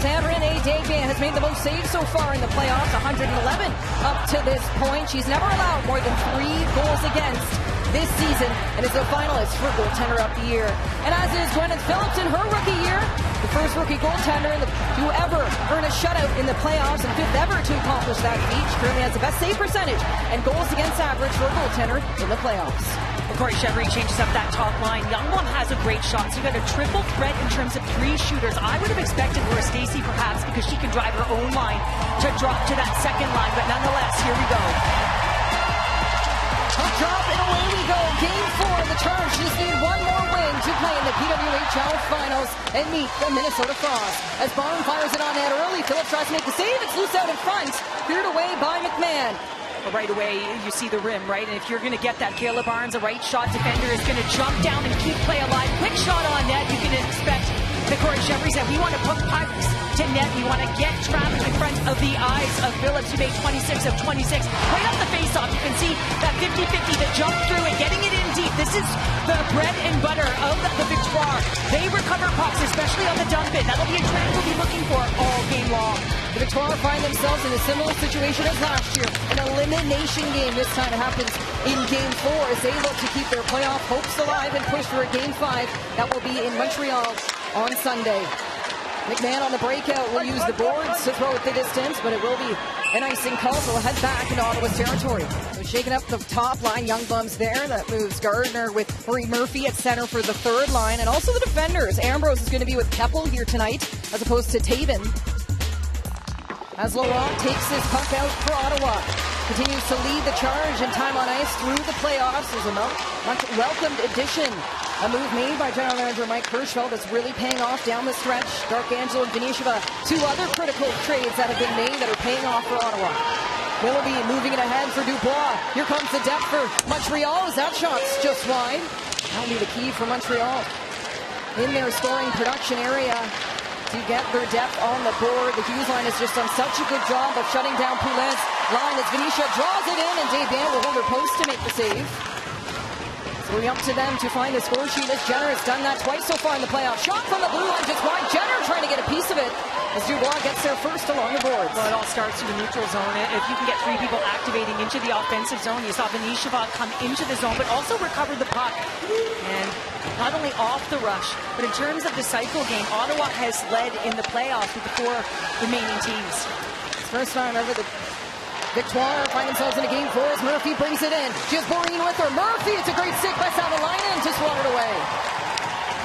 Sandrine Desbiens has made the most saves so far in the playoffs, 111 up to this point. She's never allowed more than 3 goals against this season and is a finalist for goaltender of the year. And as is Gwyneth Phillips in her rookie year, the first rookie goaltender to ever earn a shutout in the playoffs and 5th ever to accomplish that feat. She currently has the best save percentage and goals against average for a goaltender in the playoffs. Corey Chevry changes up that top line. Youngblom has a great shot, so you got a triple threat in terms of 3 shooters. I would have expected Laura Stacey perhaps because she can drive her own line to drop to that second line, but nonetheless, here we go. Puck drop and away we go. Game 4, the Charge just need one more win to play in the PWHL finals and meet the Minnesota Frost. As Barn fires it on net early, Phillips tries to make the save. It's loose out in front, cleared away by McMahon. Right away, you see the rim, right? And if you're going to get that, Kayla Barnes, a right shot defender, is going to jump down and keep play alive. Quick shot on net. You can expect the Corey Chevry said, we want to put pucks to net. We want to get traffic in front of the eyes of Phillips, who made 26 of 26. Right off the face-off, you can see that 50-50, the jump through and getting it in deep. This is the bread and butter of the Victoire. They recover pucks, especially on the dump in. That'll be a trend we'll be looking for all game long. The Victoire find themselves in a similar situation as last year. An elimination game. This time it happens in Game 4 as they look to keep their playoff hopes alive and push for a Game 5 that will be in Montreal on Sunday. McMahon on the breakout will use the boards to throw it the distance, but it will be an icing call, so we'll head back into Ottawa's territory. So shaking up the top line, Youngblom's there. That moves Gardner with Marie Murphy at center for the third line, and also the defenders. Ambrose is going to be with Keppel here tonight, as opposed to Taven. As Laurent takes his puck out for Ottawa. Continues to lead the Charge in time on ice through the playoffs. There's a much welcomed addition. A move made by General Manager Mike Hirschfeld that's really paying off down the stretch. Darkangelo and Venisheva, 2 other critical trades that have been made that are paying off for Ottawa. Willoughby moving it ahead for Dubois. Here comes the depth for Montreal. That shot's just wide. That'll be the key for Montreal in their scoring production area to get their depth on the board. The Hughes line has just done such a good job of shutting down Poulin's line as Venetia draws it in, and Desbiens will hold her post to make the save. So we're up to them to find the score sheet as Jenner has done that twice so far in the playoffs. Shot from the blue line just wide. Jenner trying to get a piece of it as Dubois gets there first along the boards. Well, it all starts in the neutral zone. If you can get 3 people activating into the offensive zone, you saw Venisheva come into the zone, but also recover the puck. And not only off the rush, but in terms of the cycle game, Ottawa has led in the playoffs with the 4 remaining teams. It's first time ever the Victoire find themselves in a Game 4 as Murphy brings it in. She has Boreen with her. Murphy, it's a great stick by Savalainen to swat it away.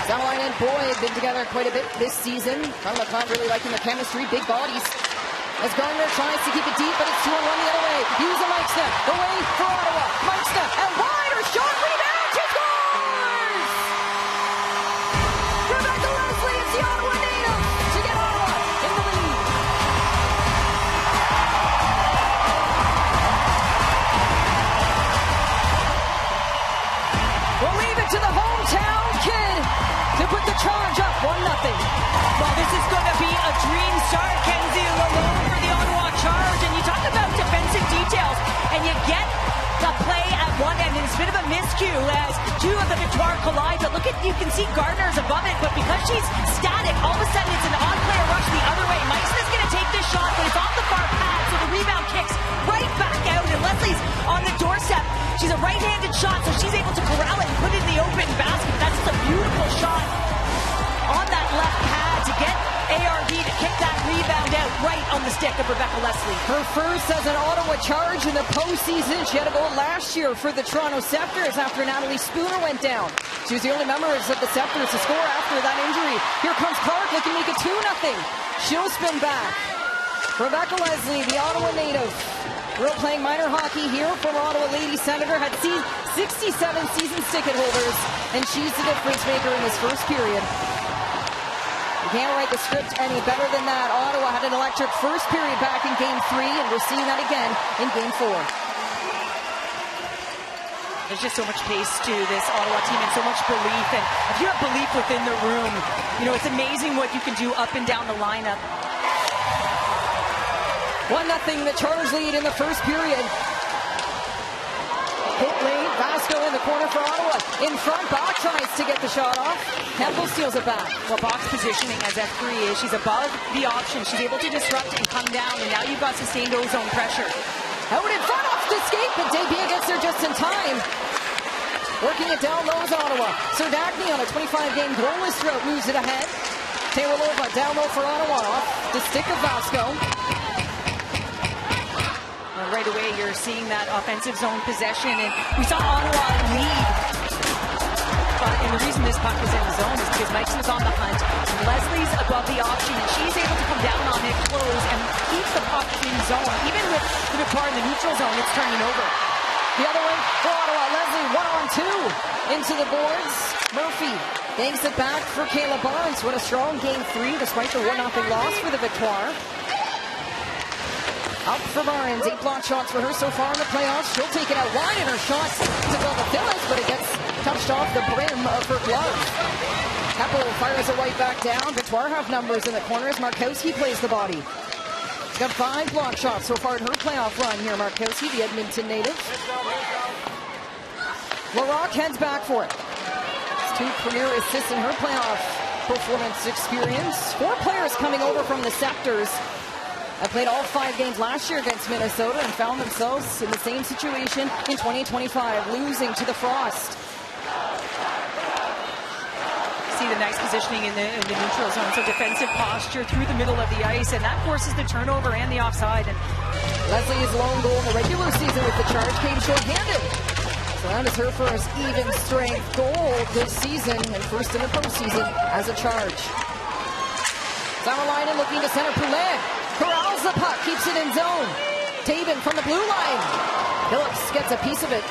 Savalainen and Boyd have been together quite a bit this season. I'm not really liking the chemistry, big bodies. As Gardner tries to keep it deep, but it's 2-on-1 the other way. Hughes and Meiksna, away for Ottawa. Meiksna, and wide, her shot, rebound, she scores! Rebecca Leslie, it's the Ottawa native to get Ottawa in the lead. We'll leave it to the hometown kid to put the Charge up 1-0. Well, this is going to be a dream start, Kenzie Lalonde for the Ottawa Charge. And you talk about defensive details, and you get the play at one end, and it's a bit of a miscue as 2 of the Victoire collide. But look at, you can see Gardner's above it, but because she's static, all of a sudden it's an odd player rush the other way. Meiksna's going to take this shot, but it's off the far pad, so the rebound kicks right back out, and Leslie's on the doorstep. She's a right-handed shot, so she's able to corral it and put it in the open basket. That's just a beautiful shot on that left pad to get ARV to kick that rebound out right on the stick of Rebecca Leslie. Her first as an Ottawa Charge in the postseason. She had a goal last year for the Toronto Scepters after Natalie Spooner went down. She was the only member of the Scepters to score after that injury. Here comes Clark looking to make it 2-0. She'll spin back. Rebecca Leslie, the Ottawa native, girl playing minor hockey here from Ottawa Lady Senator, had 67 season ticket holders, and she's the difference maker in this first period. You can't write the script any better than that. Ottawa had an electric first period back in Game 3, and we're seeing that again in Game 4. There's just so much pace to this Ottawa team and so much belief. And if you have belief within the room, you know, it's amazing what you can do up and down the lineup. 1-0, the Charge lead in the first period. Hit late, Vasco in the corner for Ottawa. In front, Bach tries to get the shot off. Campbell steals it back. Well, Bach's positioning as F3 is she's above the option. She's able to disrupt and come down, and now you've got sustained ozone pressure. Out in front, off the skate, but Desbiens gets there just in time. Working it down low is Ottawa. Serdachny on a 25-game goalless drought moves it ahead. Taylor down low for Ottawa. Off the stick of Vasco. Well, right away, you're seeing that offensive zone possession, and we saw Ottawa lead. And the reason this puck was in the zone is because Meikson's on the hunt. Leslie's above the option, and she's able to come down on it, close, and keep the puck in zone. Even with the Victoire in the neutral zone, it's turning over. The other one for Ottawa. Leslie 1-on-2 into the boards. Murphy bangs it back for Kayla Barnes. What a strong game 3 despite the 1-0 loss for the Victoire. Up for Barnes. 8 block shots for her so far in the playoffs. She'll take it out wide in her shots to go to Phillips, but it gets touched off the brim of her glove. Keppel fires it right back down. Victoire have numbers in the corners. Markowski plays the body. She's got 5 block shots so far in her playoff run here. Markowski, the Edmonton native. Larocque heads back for it. It's 2 career assists in her playoff performance experience. 4 players coming over from the sectors. I played all 5 games last year against Minnesota and found themselves in the same situation in 2025, losing to the Frost. See the nice positioning in the neutral zone, so defensive posture through the middle of the ice, and that forces the turnover and the offside. And Leslie's lone goal in the regular season with the Charge came short-handed. So that is her first even strength goal this season and first in the postseason as a Charge. Samalainen looking to center Poulet. Corrals the puck, keeps it in zone. Taven from the blue line. Phillips gets a piece of it.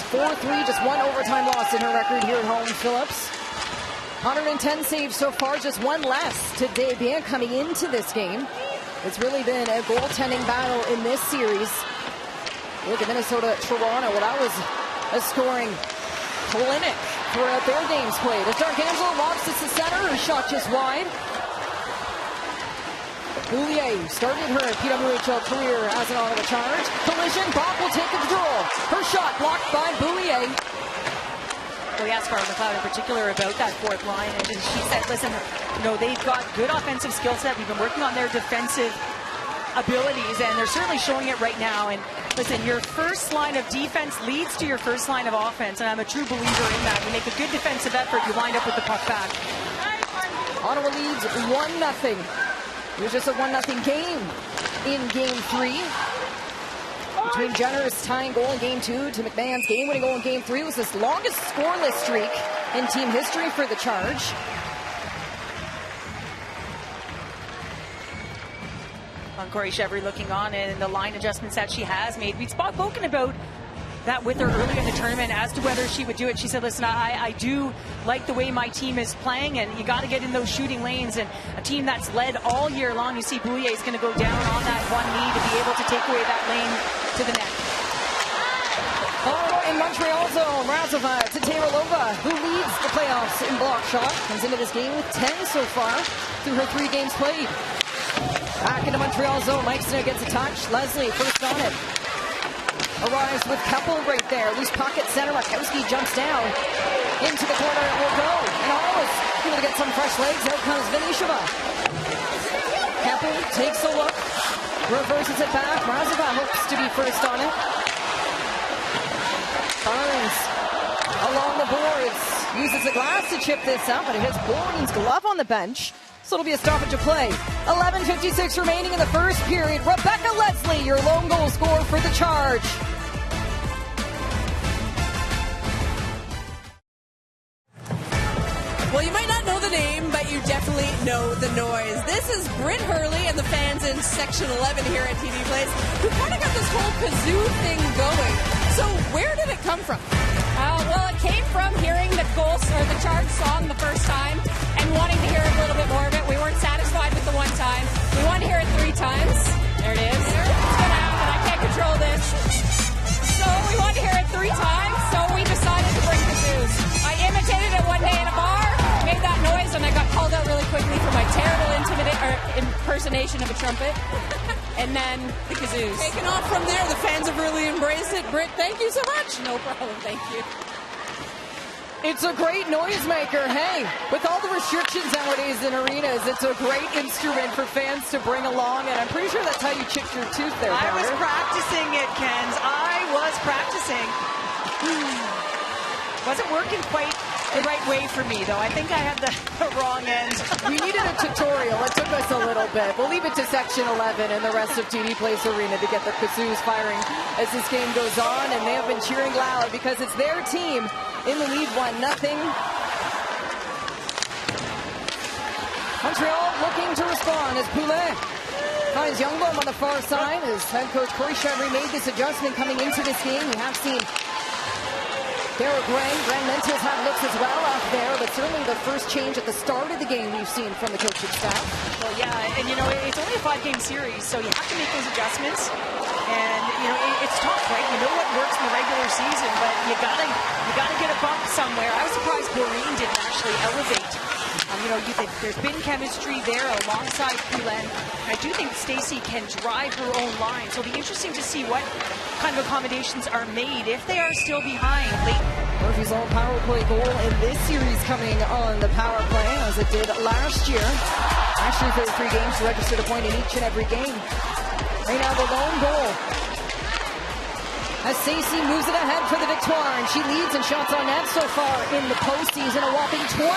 4-3, just 1 overtime loss in her record here at home, Phillips. 110 saves so far, just 1 less to Desbiens coming into this game. It's really been a goaltending battle in this series. Look at Minnesota-Toronto. Well, that was a scoring clinic throughout their games played. As D'Arcangelo lobs to the center, her shot just wide. Boulier started her PWHL career as an Ottawa Charge. Collision, Bach will take control. Her shot blocked by Boulier. Well, we asked Barbara McLeod in particular about that 4th line, and she said, listen, they've got good offensive skill set. We've been working on their defensive abilities, and they're certainly showing it right now. And listen, your first line of defense leads to your first line of offense, and I'm a true believer in that. You make a good defensive effort, you wind up with the puck back. Ottawa leads 1-0. It was just a 1-0 game in Game 3. Between Jenner's tying goal in Game 2 to McMahon's game-winning goal in Game 3, it was this longest scoreless streak in team history for the Charge. Corey Chevry looking on, and the line adjustments that she has made. We'd spoken about that with her earlier in the tournament as to whether she would do it. She said, listen, I do like the way my team is playing, and you got to get in those shooting lanes, and a team that's led all year long. You see Boulier is going to go down on that one knee to be able to take away that lane to the net. Oh, in Montreal zone, Razova to Taylor, who leads the playoffs in block shot. Comes into this game with 10 so far through her 3 games played. Back into Montreal zone, Meiksson gets a touch. Leslie first on it. Arrives with Keppel right there. Loose pocket center. Markowski jumps down. Into the corner it will go. And almost able to get some fresh legs. Out comes Vinisheva. Keppel takes a look. Reverses it back. Razova hopes to be first on it. Barnes along the boards. Uses the glass to chip this up, but it hits Borden's glove on the bench. So it'll be a stoppage of play. 11:56 remaining in the first period. Rebecca Leslie, your lone goal scorer for the Charge. Well, you might not know the name, but you definitely know the noise. This is Britt Hurley and the fans in Section 11 here at TD Place, who kind of got this whole kazoo thing going. So where did it come from? Well, it came from hearing the Charge song the first time and wanting to hear a little bit more of it. We weren't satisfied with the one time. We want to hear it 3 times. There it is. It's going to happen. I can't control this. So we want to hear it 3 times, so we decided to bring kazoos. I imitated it one day in a bar, made that noise, and I got called out really quickly for my terrible impersonation of a trumpet. And then the kazoos. Taking off from there. The fans have really embraced it. Britt, thank you so much. No problem. Thank you. It's a great noisemaker. Hey, with all the restrictions nowadays in arenas, it's a great instrument for fans to bring along, and I'm pretty sure that's how you chipped your tooth there, I was Connor. practicing it, Kens. I was practicing. Wasn't working quite the right way for me, though. I think I had the wrong end. We needed a tutorial. It took us a little bit. We'll leave it to Section 11 and the rest of TD Place Arena to get the kazoos firing as this game goes on, and they have been cheering loud because it's their team in the lead, 1-0. Montreal looking to respond as Poulet finds Youngblom on the far side as head coach Corey Chevry made this adjustment coming into this game. We have seen Derek Grant Mentis had looks as well out there, but certainly the first change at the start of the game we've seen from the coaching staff. Well, yeah, and you know, it's only a 5-game series, so you have to make those adjustments. And you know, it's tough, right? You know what works in the regular season, but you gotta get a bump somewhere. I was surprised Boreen didn't actually elevate. You know, there's been chemistry there alongside Poulet. I do think Stacey can drive her own line, so it'll be interesting to see what kind of accommodations are made if they are still behind late. Murphy's own power play goal in this series coming on the power play as it did last year. Actually, 33 games to register a point in each and every game. Right now, the lone goal as Stacey moves it ahead for the Victoire, and she leads in shots on net so far in the postseason. A whopping 24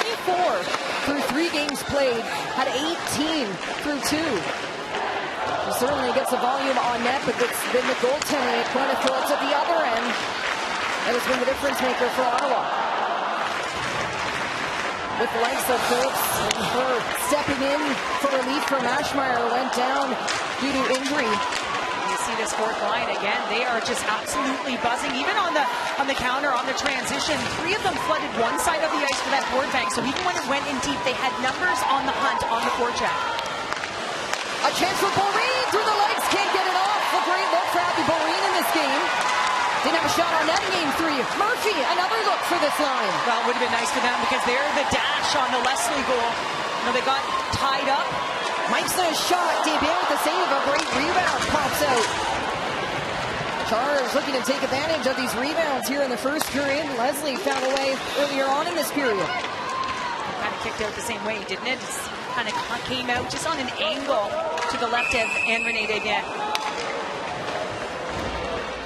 through 3 games played, had 18 through 2. She certainly gets the volume on net, but it's been the goaltending at Quentin Phillips at the other end that has been the difference maker for Ottawa. With the likes of Phillips and her stepping in for relief from Ashmeyer, went down due to injury. You see this fourth line again, they are just absolutely buzzing. Even on the counter, on the transition, 3 of them flooded one side of the ice for that board bank. So even when it went in deep, they had numbers on the hunt on the forecheck. A chance for Boreen through the legs, can't get it off. A great look for Abby Boreen in this game. Didn't have a shot on net in game 3. Murphy, another look for this line. Well, it would have been nice for them because they're the dash on the Leslie goal. You know, they got tied up. Mike's a shot. Desbiens with the save. A great rebound pops out. Chargers looking to take advantage of these rebounds here in the first period. Leslie found a way earlier on in this period. Kind of kicked out the same way, didn't it? Just kind of came out just on an angle to the left of Renee Desbiens.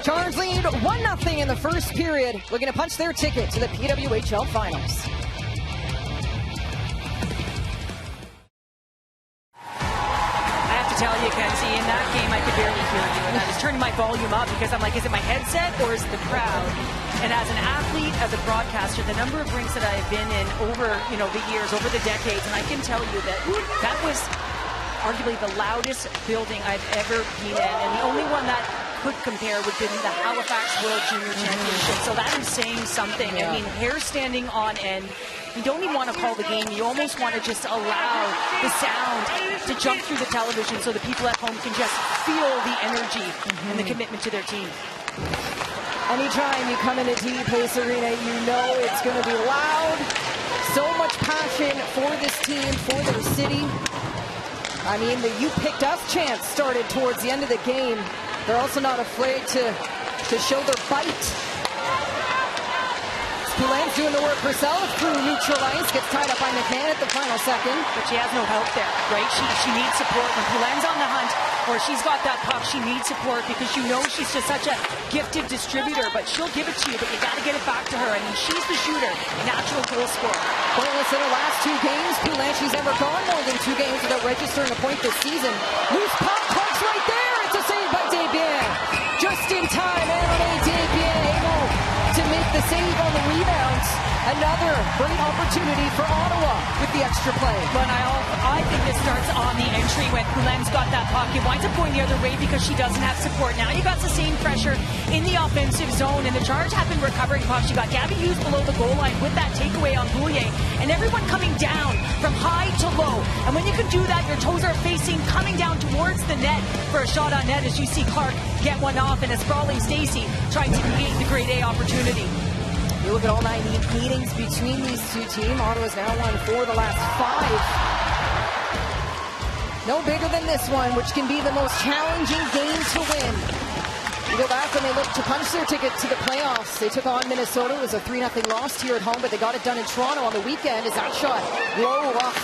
Chargers lead 1-0 in the first period, looking to punch their ticket to the PWHL Finals. Tell you, Kenzie, in that game I could barely hear you, and I was turning my volume up because I'm like, is it my headset or is it the crowd? And as an athlete, as a broadcaster, the number of rinks that I've been in over, you know, the years, over the decades, and I can tell you that that was arguably the loudest building I've ever been in, and the only one that could compare would be the Halifax World Junior Championship. So that is saying something. Yeah. I mean, hair standing on end. You don't even want to call the game. You almost want to just allow the sound to jump through the television so the people at home can just feel the energy and the commitment to their team. Anytime you come into TD Place Arena, you know it's going to be loud. So much passion for this team, for their city. I mean, the "you picked us" chant started towards the end of the game. They're also not afraid to show their bite. Poulet's doing the work herself through neutral ice, gets tied up by McMahon at the final second. But she has no help there, right? She needs support. When Poulet's on the hunt, or she's got that puck, she needs support because you know she's just such a gifted distributor, but she'll give it to you, but you got to get it back to her. I mean, she's the shooter, natural goal scorer. Pointless in her last 2 games. Poulet, she's never gone more than 2 games without registering a point this season. Loose puck, punch right there. It's a save by Desbiens. Just in time, Renee Desbiens able to make the save on the rebounds. Another great opportunity for Ottawa with the extra play. But I think this starts on the entry when Poulet's got that puck. It winds up going the other way because she doesn't have support. Now you got sustained pressure in the offensive zone, and the Charge have been recovering pucks. You got Gabby Hughes below the goal line with that takeaway on Boulier, and everyone coming down from high to low. And when you can do that, your toes are facing, coming down towards the net for a shot on net as you see Clark get one off, and a sprawling Stacey trying to create the grade A opportunity. You look at all 9 meetings between these two teams. Ottawa's now won 4 of the last 5. No bigger than this one, which can be the most challenging game to win. You go back and they look to punch their ticket to the playoffs. They took on Minnesota. It was a 3-0 loss here at home, but they got it done in Toronto on the weekend. Is that shot low off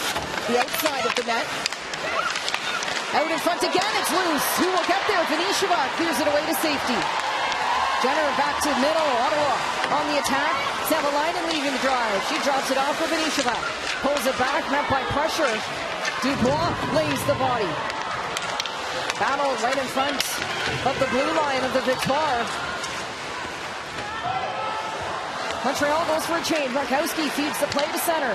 the outside of the net? Out in front again, it's loose. Who will get there? Vinicieva clears it away to safety. Jenner back to middle. Ottawa on the attack. Savalainen leaving the drive. She drops it off for Vinicieva. Pulls it back, met by pressure. Dubois lays the body. Battle right in front of the blue line of the Victoire. Montreal goes for a change. Markowski feeds the play to center.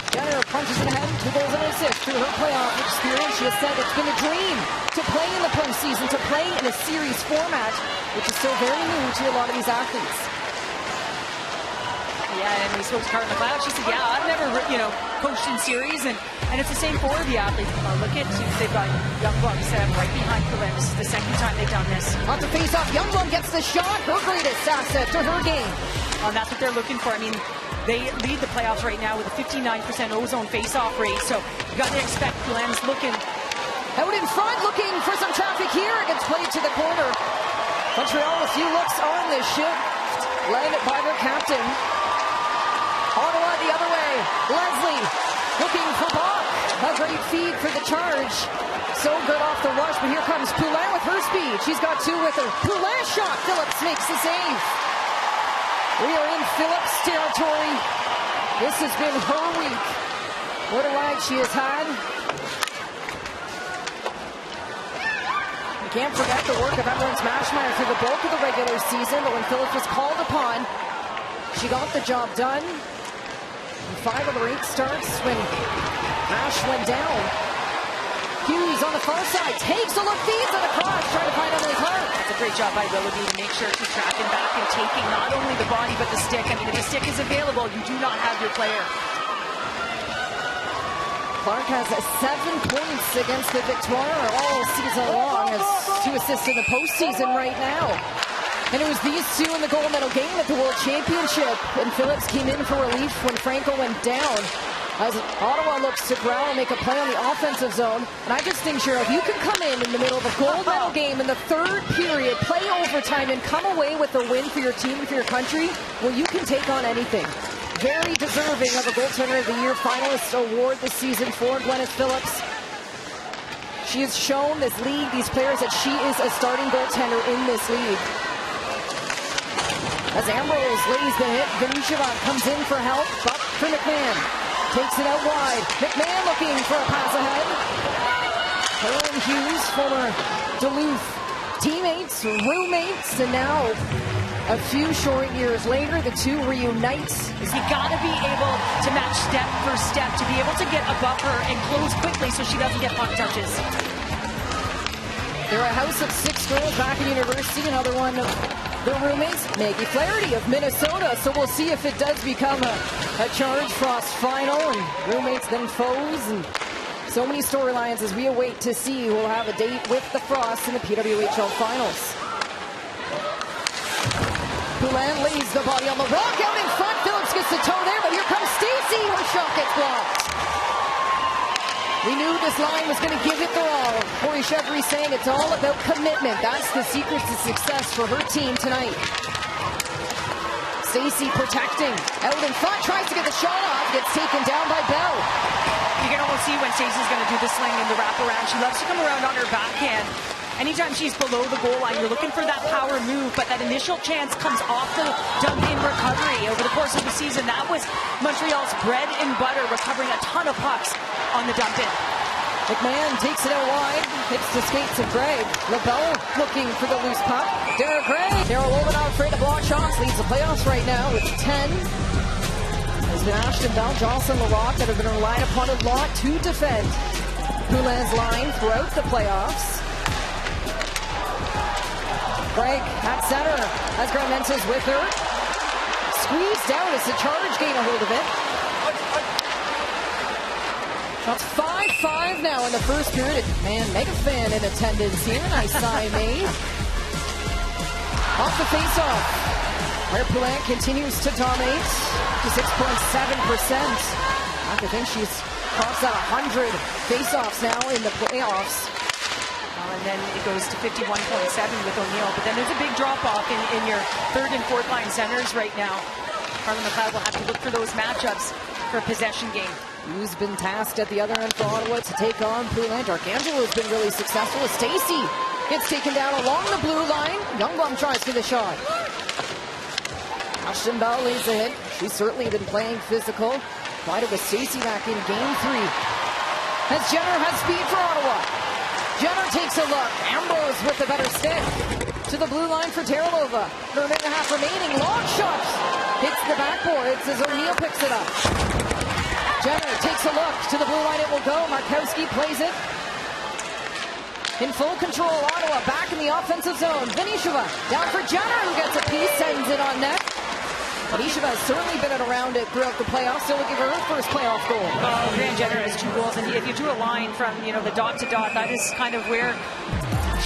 Jenner punches it ahead. 2 goals and an assist through her playoff experience. She has said it's been a dream to play in the postseason, to play in a series format, which is still very new to a lot of these athletes. Yeah, and we spoke to Carter McLeod. She said, yeah, I've never, coached in series, and it's the same for the athletes. Look at, they've got Youngblood set right behind Poulin. This is the second time they've done this. On the face-off, Youngblood gets the shot. Her greatest asset to her game. And that's what they're looking for. I mean, they lead the playoffs right now with a 59% ozone face-off rate, so you got to expect Poulin's looking. Out in front, looking for some traffic here. It gets played to the corner. Montreal, a few looks on this shift. Led by their captain. Ottawa the other way. Leslie looking for Bach. A great feed for the charge. So good off the rush, but here comes Poulin with her speed. She's got 2 with her. Poulin shot. Phillips makes the save. We are in Phillips territory. This has been her week. What a ride she has had. You can't forget the work of Emmerich Mashmeyer through the bulk of the regular season, but when Phillips was called upon, she got the job done. 5 of her 8 starts when Ash went down. Hughes on the far side, takes a look, feeds it across, trying to find Emily Clark. That's a great job by Willoughby to make sure she's tracking back and taking not only the body but the stick. I mean, if the stick is available, you do not have your player. Clark has 7 points against the Victoire all season long, has 2 assists in the postseason right now. And it was these 2 in the gold medal game at the World Championship. And Phillips came in for relief when Franco went down. As Ottawa looks to growl and make a play on the offensive zone. And I just think, Cheryl, if you can come in the middle of a gold medal game in the 3rd period, play overtime, and come away with a win for your team and for your country, well, you can take on anything. Very deserving of a Goaltender of the Year finalist award this season for Gwyneth Phillips. She has shown this league, these players, that she is a starting goaltender in this league. As Ambrose lays the hit, Vinicieva comes in for help. Up for McMahon. Takes it out wide. McMahon looking for a pass ahead. Her and Hughes, former Duluth teammates, roommates, and now a few short years later, the 2 reunite. You got to be able to match step for step to be able to get above her and close quickly so she doesn't get puck touches. They're a house of 6 girls back at university. Another one of their roommates, Maggie Flaherty of Minnesota. So we'll see if it does become a Charge Frost final and roommates then foes. And so many storylines as we await to see who will have a date with the Frost in the PWHL finals. Poulin lays the body on the rock out in front. Phillips gets the toe there, but here comes Stacey. Her shot gets blocked. We knew this line was going to give it their all. Corey Chevry saying it's all about commitment. That's the secret to success for her team tonight. Stacey protecting. Out in front, tries to get the shot off. Gets taken down by Bell. You can almost see when Stacey's going to do the sling and the wraparound. She loves to come around on her backhand. Anytime she's below the goal line, you're looking for that power move, but that initial chance comes off the dump-in recovery. Over the course of the season, that was Montreal's bread and butter, recovering a ton of pucks on the dump-in. McMahon takes it out wide, hits the skates of Gregg. LaBelle looking for the loose puck. Derek Gregg. Daryl Loman not afraid to block shots, leads the playoffs right now with 10. There's been Ashton Bell, Jocelyn Larocque that have been relied upon a lot to defend Poulin's line throughout the playoffs. Gregg at center as Gramentis with her. Squeezed down as the Charge gain a hold of it. That's 5-5 now in the first period. Man, mega fan in attendance here. Nice sign made. Off the face-off, where Poulin continues to dominate to 6.7%. I think she's Cross at 100 face-offs now in the playoffs. And then it goes to 51.7 with O'Neill. But then there's a big drop-off in your third and fourth line centers right now. Carmen McLeod will have to look for those matchups for a possession game. Who's been tasked at the other end for Ottawa to take on Poulin? Arcangelo has been really successful. Stacey gets taken down along the blue line. Youngblood tries for the shot. Ashton Bell lays the hit. She's certainly been playing physical. Tried it with Stacey back in game 3. As Jenner has speed for Ottawa. Jenner takes a look. Ambrose with the better stick. To the blue line for Teralova. The minute and a half remaining. Long shot. Hits the backboard. It's as O'Neill picks it up. Jenner takes a look. To the blue line it will go. Markowski plays it. In full control, Ottawa back in the offensive zone. Vinisheva down for Jenner, who gets a piece, sends it on net. Vinisheva has certainly been around it throughout the playoffs. Still looking for her first playoff goal. Grant Jenner has 2 goals, and if you drew a line from the dot to dot, that is kind of where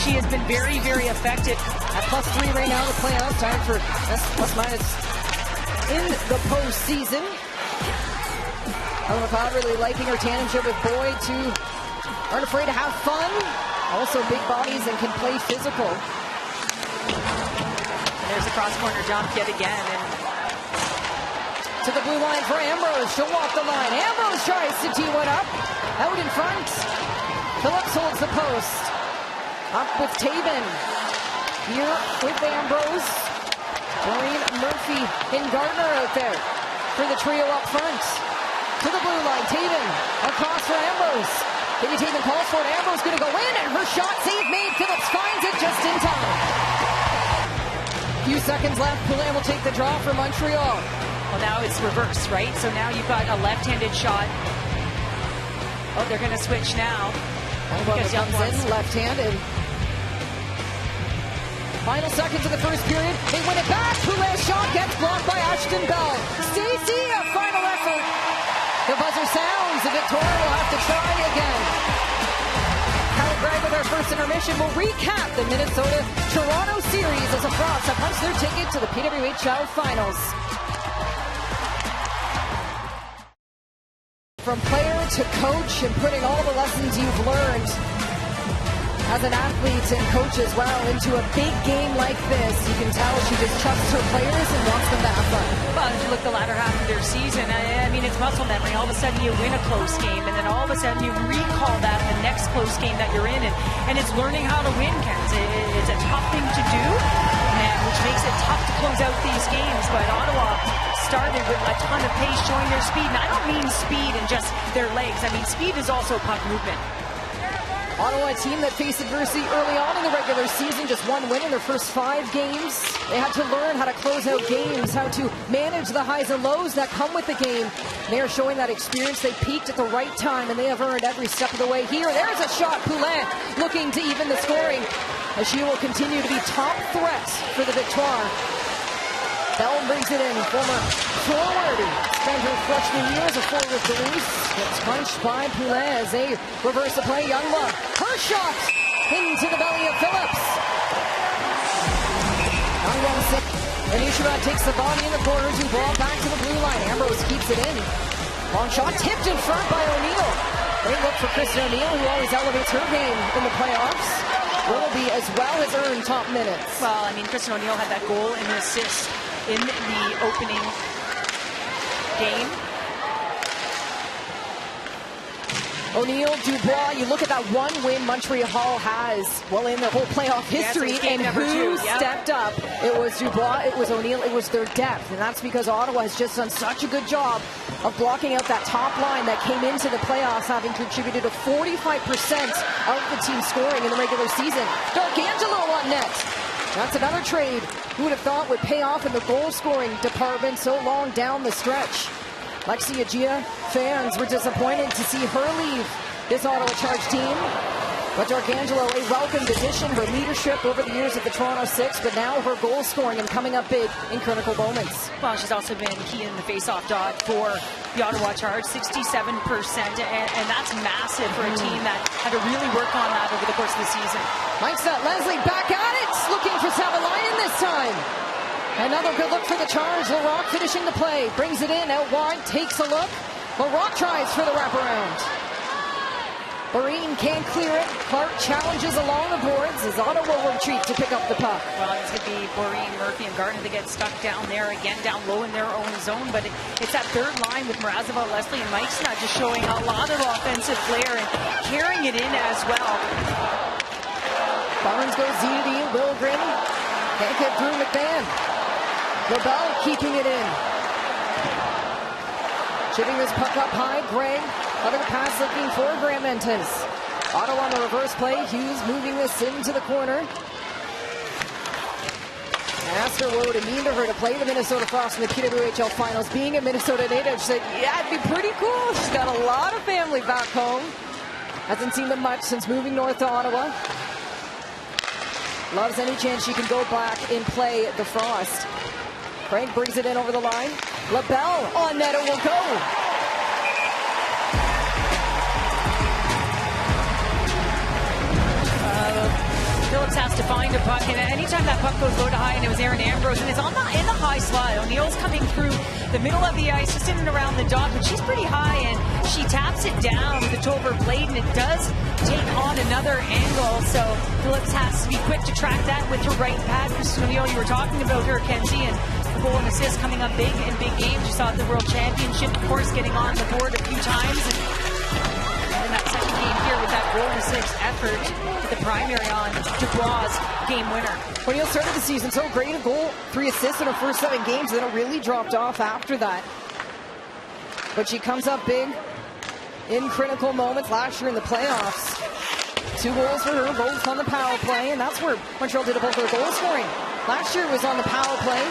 she has been very, very effective. At +3 right now in the playoffs, time for plus minus in the postseason. McLeod really liking her tandemship with Boyd, too. Aren't afraid to have fun. Also big bodies and can play physical. And there's a cross-corner jump yet again. And to the blue line for Ambrose. She'll walk the line. Ambrose tries to tee one up. Out in front. Phillips holds the post. Up with Taven. Here with Ambrose. Doreen Murphy and Gardner out there for the trio up front. To the blue line. Taven across for Ambrose. Katie Taven calls for it. Ambrose going to go in, and her shot save made. Phillips finds it just in time. Few seconds left. Poulin will take the draw for Montreal. Well, now it's reversed, right? So now you've got a left-handed shot. Oh, they're going to switch now. Youngblood comes in left-handed. Final seconds of the first period. They win it back. Poulin's shot gets blocked by Ashton Bell. Stacey, a final effort. The buzzer sounds. The Victoire will have to try again. Kyle Gregg with our first intermission will recap the Minnesota-Toronto series as the Frogs have punched their ticket to the PWHL Finals. From player to coach and putting all the lessons you've learned as an athlete and coach as well into a big game like this, you can tell she just trusts her players and wants them to have fun. Well, if you look the latter half of their season, I mean, it's muscle memory. All of a sudden you win a close game, and then all of a sudden you recall that in the next close game that you're in, and it's learning how to win, Ken. It's a tough thing to do, and which makes it tough to close out these games, but Ottawa started with a ton of pace, showing their speed, and I don't mean speed in just their legs. I mean, speed is also puck movement. Ottawa, a team that faced adversity early on in the regular season, just 1 win in their first 5 games. They had to learn how to close out games, how to manage the highs and lows that come with the game. They are showing that experience. They peaked at the right time, and they have earned every step of the way here. There's a shot. Poulin looking to even the scoring, as she will continue to be top threat for the Victoire. Bell brings it in, former forward. Spent her freshman year as a forward with Duluth. Gets punched by Poulin as they reverse the play. Youngblood, her shot into the belly of Phillips. Youngblood sick. Vinisheva takes the body in the corner to ball back to the blue line. Ambrose keeps it in. Long shot tipped in front by O'Neill. Great look for Kristen O'Neill, who always elevates her game in the playoffs. Willoughby as well has earned top minutes. Well, I mean, Kristen O'Neill had that goal and the assist in the opening game. O'Neill, Dubois, you look at that 1 win Montreal has, well, in their whole playoff history, and who stepped up? It was Dubois, it was O'Neill, it was their depth, and that's because Ottawa has just done such a good job of blocking out that top line that came into the playoffs, having contributed to 45% of the team scoring in the regular season. D'Arcangelo on net. That's another trade who would have thought would pay off in the goal-scoring department so long down the stretch. Lexi Agia fans were disappointed to see her leave this Ottawa Charge team. But D'Arcangelo, a welcomed addition, her leadership over the years at the Toronto Six, but now her goal-scoring and coming up big in critical moments. Well, she's also been key in the face-off dot for the Ottawa Charge, 67%, and that's massive for a team that had to really work on that over the course of the season. Mike's that Leslie back at it, looking for Savalainen this time. Another good look for the Charge. LaRock finishing the play, brings it in out wide, takes a look. Larocque tries for the wraparound. Barine can't clear it. Clark challenges along the boards as Ottawa will retreat to pick up the puck. Well, it's going to be Barine, Murphy, and Gardner that get stuck down there again, down low in their own zone. But it's that third line with Mrazova, Leslie, and Meiksna just showing a lot of offensive flair and carrying it in as well. Barnes goes Z to D. Wilgren can't get through McMahon. LaBelle keeping it in. Chipping this puck up high. Gregg. Other pass looking for Graham Mentes. Ottawa on the reverse play. Hughes moving this into the corner. Asked her what would it mean to her to play the Minnesota Frost in the PWHL Finals. Being a Minnesota native, she said, yeah, it'd be pretty cool. She's got a lot of family back home. Hasn't seen them much since moving north to Ottawa. Loves any chance she can go back and play the Frost. Frank brings it in over the line. LaBelle on net, it will go. Phillips has to find a puck, and anytime that puck goes low to high, and it was Aaron Ambrose, and it's on in the high slot. O'Neill's coming through the middle of the ice, just in and around the dot, but she's pretty high, and she taps it down with the toe of her blade, and it does take on another angle, so Phillips has to be quick to track that with her right pad. O'Neill, you were talking about her, Kenzie, and the goal and assist coming up big in big games. You saw at the World Championship, of course, getting on the board a few times, and in that second game here with that goal and assist effort, the primary on Dubois' game winner. O'Neill started the season so great, a goal, 3 assists in her first 7 games, then it really dropped off after that. But she comes up big in critical moments. Last year in the playoffs, 2 goals for her, both on the power play, and that's where Montreal did a bulk of their goal scoring. Last year was on the power play.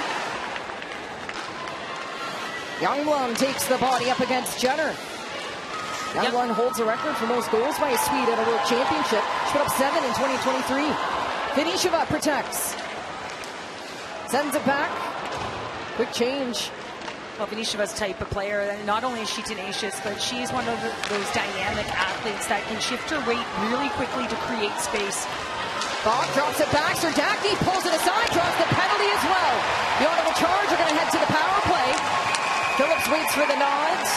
Youngblood takes the body up against Jenner. Youngblood holds a record for most goals by a Swede at a World Championship. She put up 7 in 2023. Vinisheva protects. Sends it back. Quick change. Well, Vinisheva's type of player, and not only is she tenacious, but she's one of those dynamic athletes that can shift her weight really quickly to create space. Bach drops it back. Serdachny pulls it aside, draws the penalty as well. The Ottawa Charge are going to head to the power play. Phillips waits for the nods.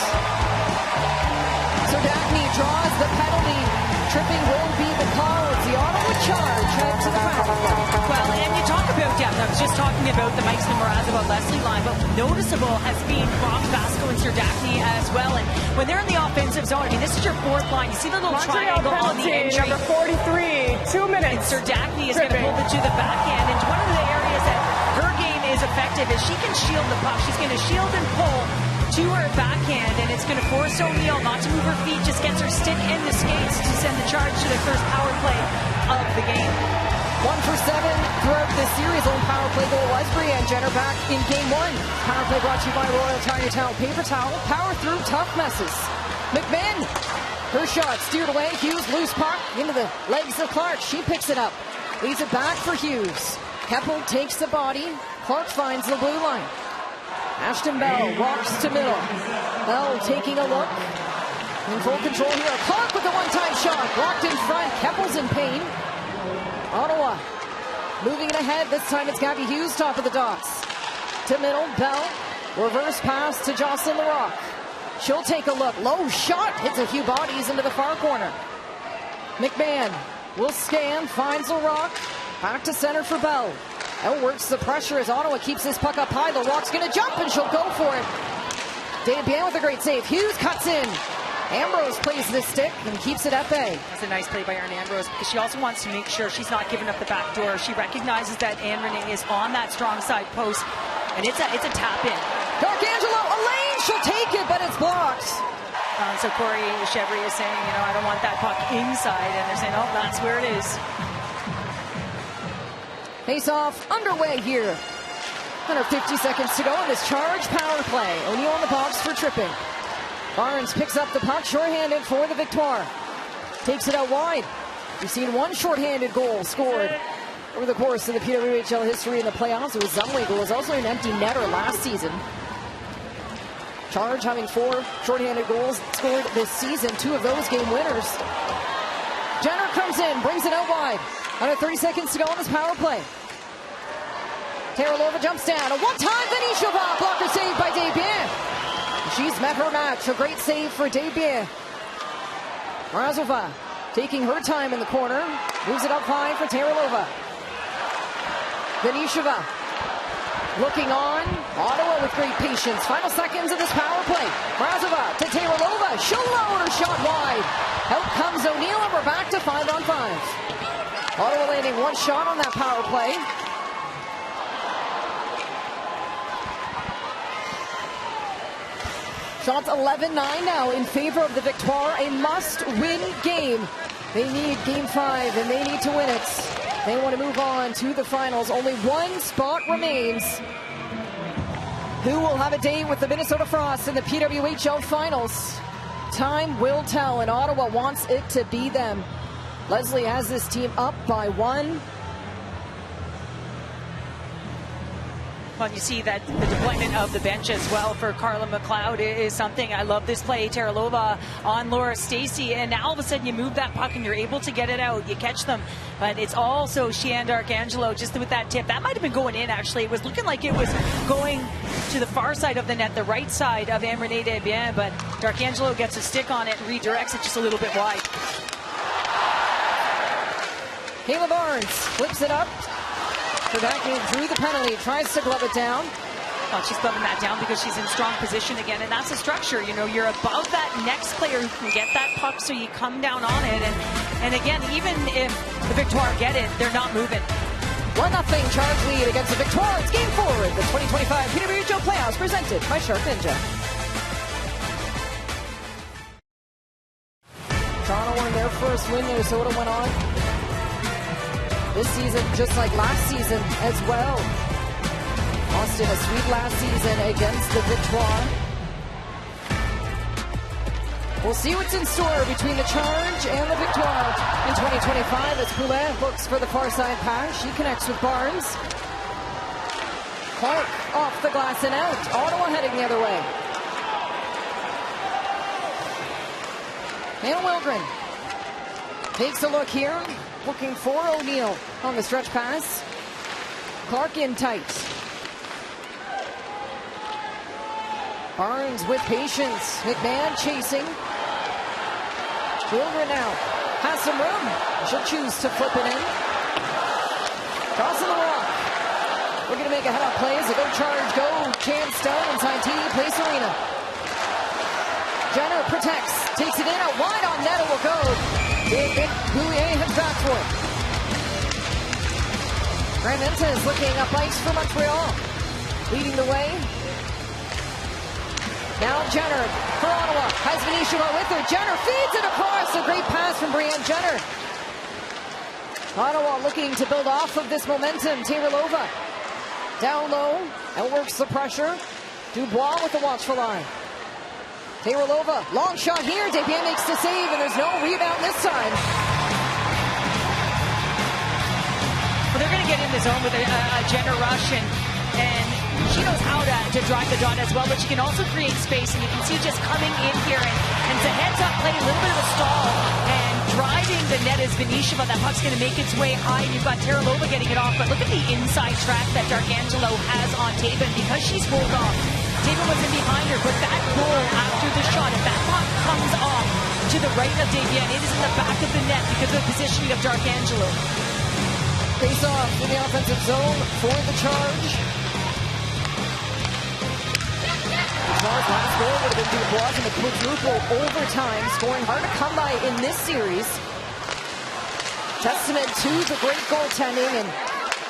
Serdachny draws the penalty. Tripping will be the call. It's the Ottawa Charge head to the power play. Well, and you talk about depth. I was just talking about the Meiksna, Mrazova, Leslie line, but noticeable has been Brock, Vasco, and Serdachny as well. And when they're in the offensive zone, I mean, this is your 4th line. You see the little Montreal triangle on the penalty, entry. number 43, 2 minutes. And Serdachny is going to hold it to the backhand. And one of the areas that her game is effective is she can shield the puck. She's going to shield and pull to her backhand, and it's going to force O'Neill not to move her feet, just gets her stick and the skates to send the Charge to their first power play of the game. 1 for 7 throughout this series. Own power play goal was Brianne Jenner back in game 1. Power play brought to you by Royal Tiny Towel Paper Towel. Power through tough messes. McMahon, her shot steered away. Hughes, loose puck into the legs of Clark. She picks it up. Leaves it back for Hughes. Keppel takes the body. Clark finds the blue line. Ashton Bell walks to middle. Bell taking a look. In full control here. Clark with the one-time shot. Blocked in front. Keppel's in pain. Ottawa moving it ahead. This time it's Gabby Hughes, top of the docks. To middle. Bell. Reverse pass to Jocelyn Larocque. She'll take a look. Low shot. Hits a few bodies into the far corner. McMahon will scan. Finds Larocque. Back to center for Bell. Outworks the pressure as Ottawa keeps this puck up high. LaRocque's going to jump, and she'll go for it. Desbiens with a great save. Hughes cuts in. Ambrose plays the stick and keeps it at bay. That's a nice play by Erin Ambrose, because she also wants to make sure she's not giving up the back door. She recognizes that Anne Renee is on that strong side post, and it's a tap in. D'Arcangelo, Elaine, she'll take it, but it's blocked. So Corey Chevry is saying, I don't want that puck inside, and they're saying, oh, that's where it is. Face-off underway here. 150 seconds to go in this Charge power play. O'Neill on the box for tripping. Barnes picks up the puck, shorthanded for the Victoire. Takes it out wide. We've seen 1 shorthanded goal scored over the course of the PWHL history in the playoffs. It was Zumway goal. It was also an empty netter last season. Charge having 4 shorthanded goals scored this season. 2 of those game winners. Jenner comes in, brings it out wide. Under 30 seconds to go on this power play. Teralova jumps down. A one-time Vinisheva. Blocker saved by Desbiens. She's met her match. A great save for Desbiens. Mrazova taking her time in the corner. Moves it up high for Teralova. Venisheva looking on. Ottawa with great patience. Final seconds of this power play. Mrazova to Teralova. She'll load her shot wide. Out comes O'Neill, and we're back to 5-on-5. Ottawa landing one shot on that power play. Shots 11-9 now in favor of the Victoire. A must-win game. They need Game 5, and they need to win it. They want to move on to the finals. Only one spot remains. Who will have a date with the Minnesota Frost in the PWHL finals? Time will tell, and Ottawa wants it to be them. Leslie has this team up by 1. Well, you see that the deployment of the bench as well for Carla McLeod is something. I love this play. Teralova on Laura Stacey, and now all of a sudden you move that puck and you're able to get it out. You catch them, but it's also Sheann D'Arcangelo just with that tip. That might have been going in, actually. It was looking like it was going to the far side of the net, the right side of Anne-Renee Desbiens, but D'Arcangelo gets a stick on it and redirects it just a little bit wide. Kayla Barnes flips it up. Quebec drew the penalty, tries to glove it down. Oh, she's gloving that down because she's in strong position again, and that's a structure. You know, you're above that next player who can get that puck, so you come down on it. And again, even if the Victoire get it, they're not moving. 1-0 charge lead against the Victoire. It's Game 4 of the 2025 PWHL Playoffs, presented by Shark Ninja. Toronto won their first win. Minnesota went on this season, just like last season as well. Austin, a sweep last season against the Victoire. We'll see what's in store between the Charge and the Victoire in 2025 as Poulet looks for the far side pass. She connects with Barnes. Clark off the glass and out. Ottawa heading the other way. Hannah Wildren takes a look here. Looking for O'Neill on the stretch pass. Clark in tight. Barnes with patience. McMahon chasing. Wildren now has some room. She'll choose to flip it in. Crossing the walk. We're going to make a head-up play as a go Charge, go chance down inside TD Place Arena. Jenner protects, takes it in, out wide on net, it will go. Goalie heads back for it. Grant is looking up ice for Montreal. Leading the way. Now Jenner for Ottawa. Has Venisheva with her. Jenner feeds it across. A great pass from Brianne Jenner. Ottawa looking to build off of this momentum. Teralova down low. Outworks the pressure. Dubois with the watchful eye. Teralova, long shot here. Desbiens makes the save, and there's no rebound this time. Well, they're going to get in the zone with a Jenner rush, and she knows how to drive the dot as well, but she can also create space, and you can see just coming in here, and it's a heads-up play, a little bit of a stall, and driving the net is Venisheva. That puck's going to make its way high, and you've got Teralova getting it off, but look at the inside track that D'Arcangelo has on Taven because she's rolled off. Taven was in behind her, but that goal after the shot, if that puck comes off to the right of Desbiens, it is in the back of the net because of the positioning of D'Arcangelo. Face off in the offensive zone for the Charge. Victoire's last goal would have been Dubois in the quadruple overtime, scoring hard to come by in this series. Testament to the great goaltending, and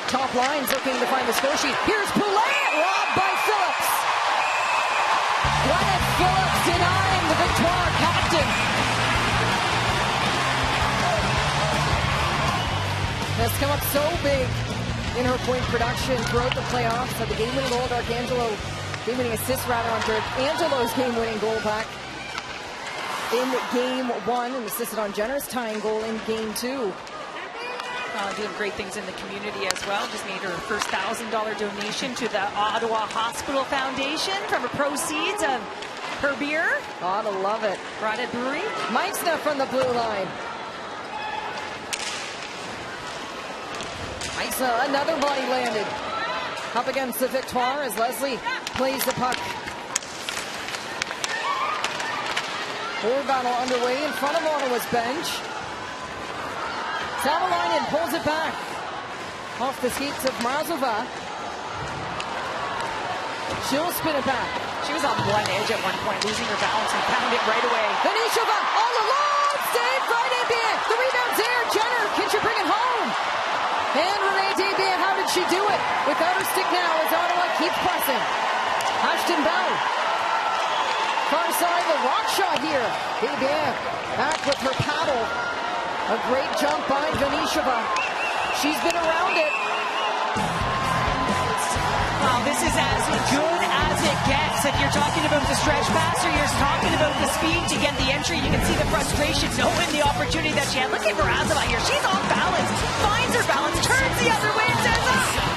top lines looking to find the score sheet. Here's Poulet, robbed by Phillips. Gwyneth Phillips denying the Victoire captain. Has come up so big in her point production throughout the playoffs. Had the game-winning goal, D'Arcangelo, game-winning assist rather on D'Arcangelo's game-winning goal back in Game 1, and assisted on Jenner's tying goal in Game 2. Doing great things in the community as well. Just made her first $1,000 donation to the Ottawa Hospital Foundation from her proceeds of her beer. Gotta love it. Brought it brewery. Meissner from the blue line. Meissner, another body landed. Up against the Victoire as Leslie plays the puck Forward battle underway in front of Ottawa's bench. Savalainen pulls it back off the skates of Mrazova. She'll spin it back. She was on one edge at one point, losing her balance and found it right away. Venishova all alone, save by Desbiens. The rebound's there. Jenner, can she bring it home? And Renee Desbiens, how did she do it? Without her stick now as Ottawa keeps pressing. Ashton Bell. Far side, the rock shot here. Desbiens back with her paddle. A great jump by Venishova. She's been around it. Wow, this is as good as it gets. If you're talking about the stretch pass or you're talking about the speed to get the entry, you can see the frustration, knowing the opportunity that she had. Look at Mrazova here. She's off balance, finds her balance, turns the other way and says,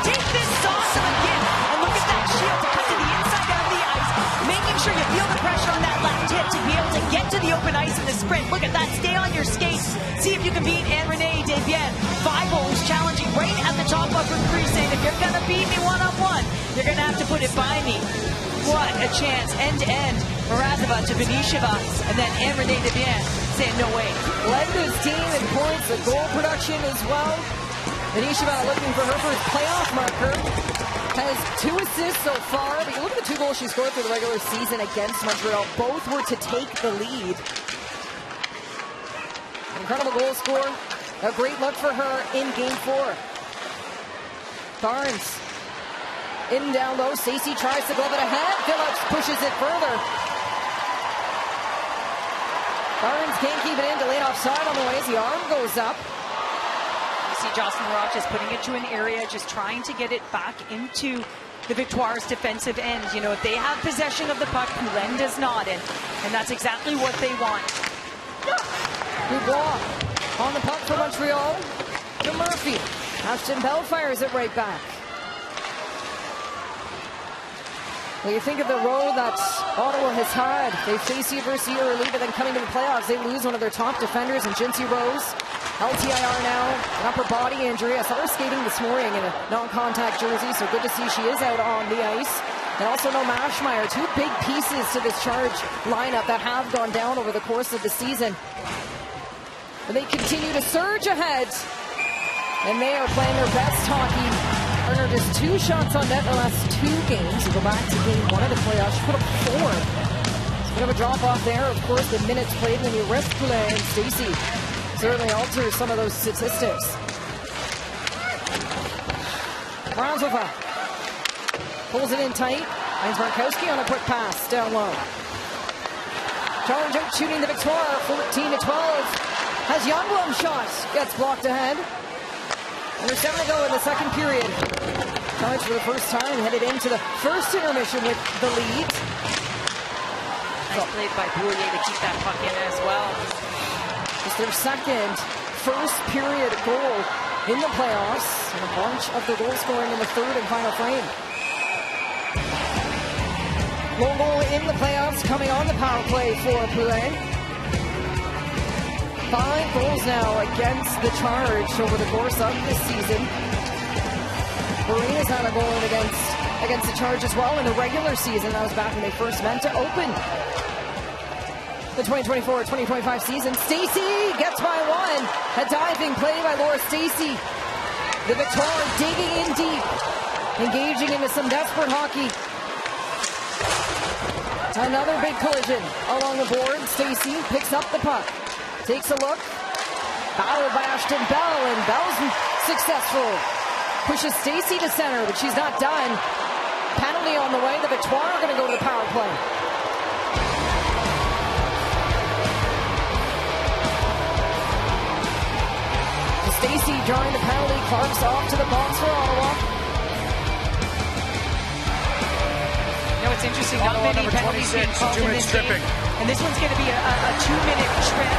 take this sauce of a gift. And look at that shield to cut to the inside out of the ice, making sure you feel the pressure on that left hip to be able to get to the open ice in the sprint. Look at that. Stay on your skates. See if you can beat Renee Desbiens. 5 goals challenging right at the top of her crease, saying, if you're going to beat me one-on-one, you're going to have to put it by me. What a chance. End-to-end. Mrazova to Venishova. And then Renee Desbiens saying, no way. Led this team in points, the goal production as well. Venishova looking for her first playoff marker. Has 2 assists so far. But you look at the 2 goals she scored through the regular season against Montreal. Both were to take the lead. Incredible goal score. A great look for her in Game 4. Barnes. In down low. Stacey tries to glove it ahead. Phillips pushes it further. Barnes can't keep it in. Delayed offside on the way as the arm goes up. You see Jocelyn Roch just putting it to an area, just trying to get it back into the Victoire's defensive end. You know, if they have possession of the puck, Poulin does not. And that's exactly what they want. Dubois on the puck for Montreal to Murphy. Ashton Bell fires it right back. Well, you think of the road that Ottawa has had. They face the adversity early, but then coming to the playoffs, they lose one of their top defenders in Jinsey Rose. LTIR now, an upper body injury. I saw her skating this morning in a non-contact jersey, so good to see she is out on the ice. And also no Mashmeyer. 2 big pieces to this Charge lineup that have gone down over the course of the season. And they continue to surge ahead. And they are playing their best hockey. Earner just 2 shots on net in the last 2 games. You go back to Game 1 of the playoffs, she put up 4. It's a bit of a drop off there. Of course, the minutes played, and then you rest Poulin and Stacey. Certainly alters some of those statistics. Mrazova pulls it in tight. Finds Markowski on a quick pass down low. Charge out shooting the Victoire, 14-12. Has Youngbloom shot. Gets blocked ahead. Under 7 to go in the second period. Charge for the first time headed into the first intermission with the lead. Nice play by Goalie to keep that puck in as well. It's their second first period goal in the playoffs. And a bunch of the goal scoring in the third and final frame. Low goal in the playoffs coming on the power play for Poulin. 5 goals now against the Charge over the course of this season. Marina's had a goal in against the Charge as well in the regular season. That was back when they first met to open the 2024-2025 season. Stacey gets by 1. A diving play by Laura Stacey. The Victoire digging in deep, engaging into some desperate hockey. Another big collision along the board. Stacey picks up the puck. Takes a look. Battled by Ashton Bell, and Bell's successful. Pushes Stacey to center, but she's not done. Penalty on the way. The Victoire are going to go to the power play. Stacey drawing the penalty. Clark's off to the box for Ottawa. You know, it's interesting. Not many penalties being called in this game. And this one's going to be a 2-minute trip.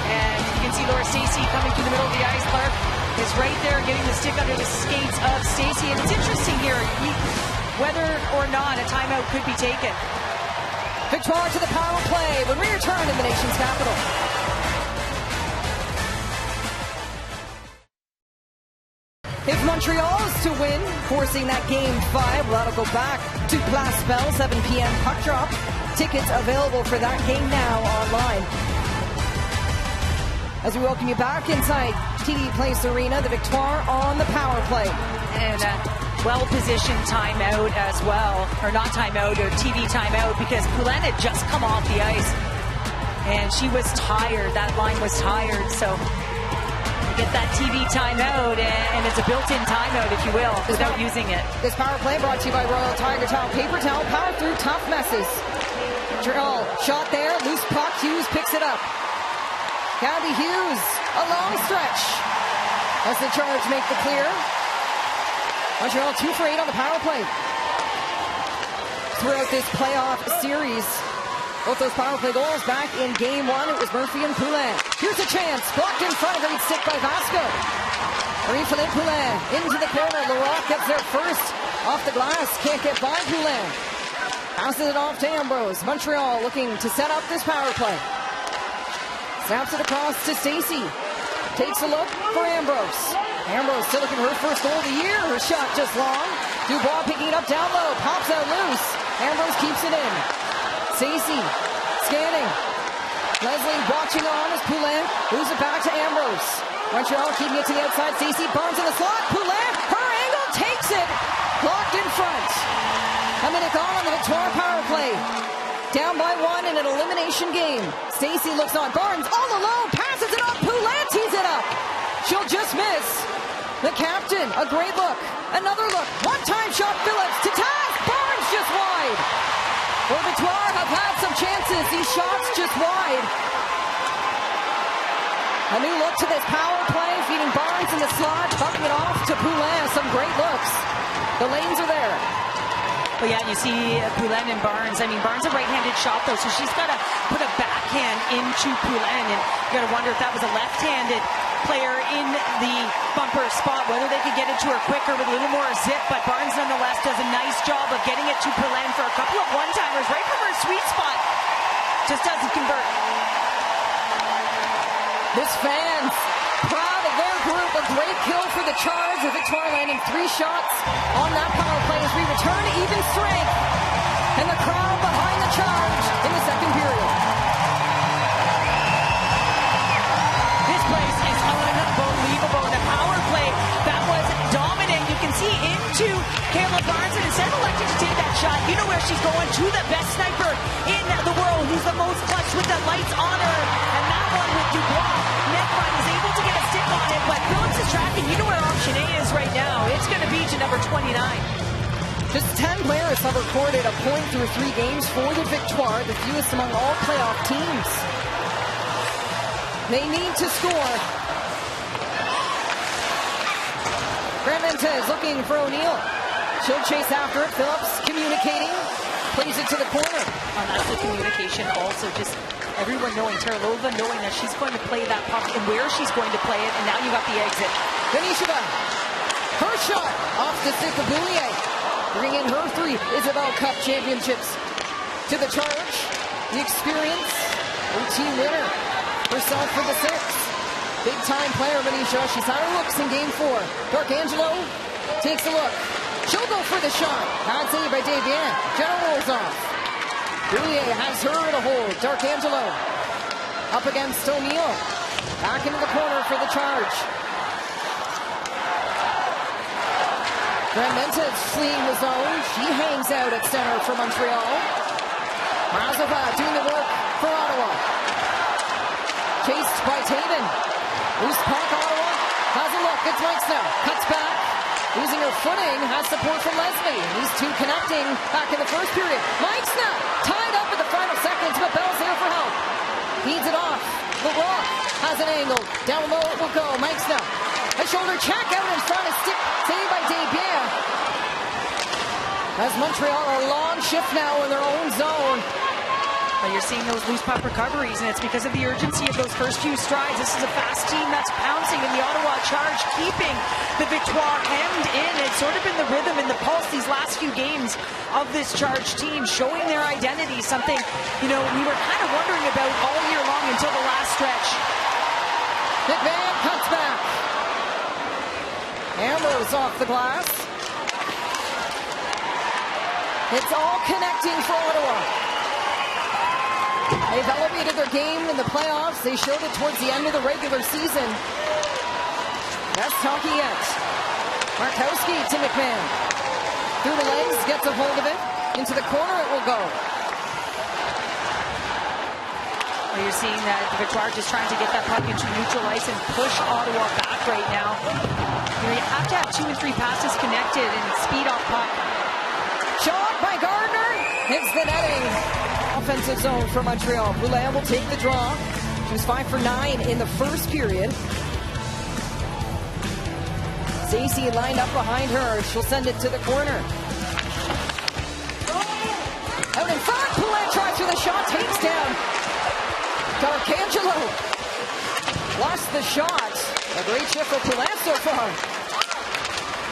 And you can see Laura Stacey coming through the middle of the ice. Clark is right there getting the stick under the skates of Stacey. And it's interesting here, whether or not a timeout could be taken. Victoire to the power play when we return in the nation's capital. If Montreal is to win, forcing that Game 5, well, that'll go back to Place Bell, 7 p.m. puck drop Tickets available for that game now online. As we welcome you back inside TD Place Arena, the Victoire on the power play. And well-positioned timeout as well. Or not timeout, or TV timeout, because Poulin had just come off the ice. And she was tired. That line was tired. So you get that TV timeout, and it's a built-in timeout, if you will, without using it. This power play brought to you by Royal Tiger Towel Paper Towel. Power through tough messes. Montreal shot there. Loose puck. Hughes picks it up. Gabby Hughes, a long stretch. As the Charge make the clear. Montreal 2 for 8 on the power play. Throughout this playoff series, both those power play goals back in game 1. It was Murphy and Poulin. Here's a chance. Blocked in front. Great stick by Vasco. Marie-Philippe Poulin into the corner. Leroy gets there first. Off the glass. Can't get by Poulin. Passes it off to Ambrose. Montreal looking to set up this power play. Snaps it across to Stacey. Takes a look for Ambrose. Ambrose still looking for her first goal of the year. Her shot just long. Dubois picking it up down low. Pops out loose. Ambrose keeps it in. Stacey scanning. Leslie watching on as Poulin moves it back to Ambrose. Montreal keeping it to the outside. Stacey Barnes in the slot. Poulin, her angle, takes it. Blocked in front. A minute gone on the Victoire power play. Down by 1 in an elimination game. Stacey looks on. Barnes all alone. Passes it off. Poulin tees it up. She'll just miss. The captain, a great look. Another look. One-time shot. Phillips to task. Barnes just wide. Well, Victoire have had some chances. These shots just wide. A new look to this power play. Feeding Barnes in the slot. Bucking it off to Poulin. Some great looks. The lanes are there. Well, yeah, you see Poulin and Barnes. I mean, Barnes a right-handed shot, though, so she's got to put a backhand into Poulin. And you got to wonder if that was a left-handed player in the bumper spot, whether they could get it to her quicker with a little more zip. But Barnes, nonetheless, does a nice job of getting it to Poulin for a couple of one-timers right from her sweet spot. Just doesn't convert. This fans proud of their group. A great kill for the Charge. The Victoire landing 3 shots on that power play as we return to even strength. And the crowd behind the Charge in the second period. This place is unbelievable. The power play that was dominant. You can see into Kayla Barnes, and instead of electing to take that shot, you know where she's going, to the best sniper in the world, who's the most clutch with the lights on her. And that one with Dubois. Netfront is able to get a stick on it, but Phillips is tracking. You know where option A is right now. It's going to be to number 29. Just 10 players have recorded a point through 3 games for the Victoire, the fewest among all playoff teams. They need to score. Grandmentez looking for O'Neill. She'll chase after it. Phillips communicating. Plays it to the corner. That's the communication also. Just everyone knowing, Terlova knowing that she's going to play that puck and where she's going to play it. And now you got the exit. Venisheva. Her shot off the stick of Boulier. Bring in her 3 Isabel Cup championships to the Charge. The experience. OT winner. Herself for the 6. Big time player, Venetia. She's had her looks in game 4. Darkangelo takes a look. She'll go for the shot. Bad save by Desbiens. Jenna rolls off. Boulier has her in a hold. Darkangelo up against O'Neill. Back into the corner for the Charge. Grandmentez fleeing the zone. She hangs out at center for Montreal. Razova doing the work for Ottawa. Chased by Taven. Loose puck, Ottawa has a look. It's Mike Snow. Cuts back. Losing her footing, has support from Leslie. These 2 connecting back in the first period. Mike Snow tied up in the final seconds, but Bell's there for help. Feeds it off. LeBrock has an angle. Down low it will go. Mike Snow. A shoulder check out in front. A stick saved by Desbiens. As Montreal are long shift now in their own zone. But you're seeing those loose puck recoveries, and it's because of the urgency of those first few strides. This is a fast team that's pouncing, and the Ottawa Charge keeping the Victoire hemmed in. It's sort of been the rhythm and the pulse these last few games of this Charge team, showing their identity, something, we were kind of wondering about all year long until the last stretch. McMahon cuts back. Ambrose off the glass. It's all connecting for Ottawa. They've elevated their game in the playoffs. They showed it towards the end of the regular season. Best hockey yet. Markowski to McMahon. Through the legs, gets a hold of it. Into the corner it will go. Well, you're seeing that Victoire just trying to get that puck into neutral ice and push Ottawa back right now. You have to have 2 and 3 passes connected and speed off puck. Shot by Gardner. Hits the netting. Offensive zone for Montreal. Poulin will take the draw. She was 5 for 9 in the first period. Stacey lined up behind her. She'll send it to the corner. Out in front. Poulin tries for the shot. Takes down D'Arcangelo. Lost the shot. A great shift for Poulin so far.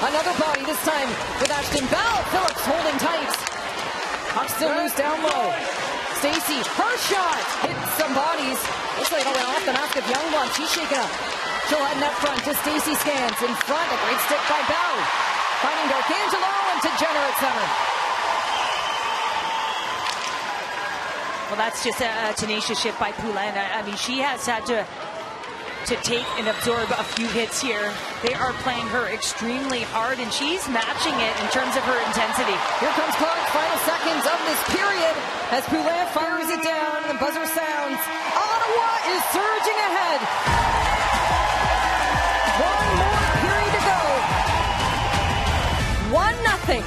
Another body, this time with Ashton Bell. Phillips holding tight. Puck still loose down low. Stacey, her shot. Hits some bodies. Looks like it went off the mask of Youngblood. She's shaken up. She'll head net front to Stacey Scans. In front, a great stick by Bell. Finding D'Arcangelo and to Jenner at center. Well, that's just a tenacious shift by Poulin. I mean, she has had to take and absorb a few hits here. They are playing her extremely hard, and she's matching it in terms of her intensity. Here comes Clark, final seconds of this period as Poulin fires it down. The buzzer sounds. Ottawa is surging ahead. 1 more period to go. 1-0.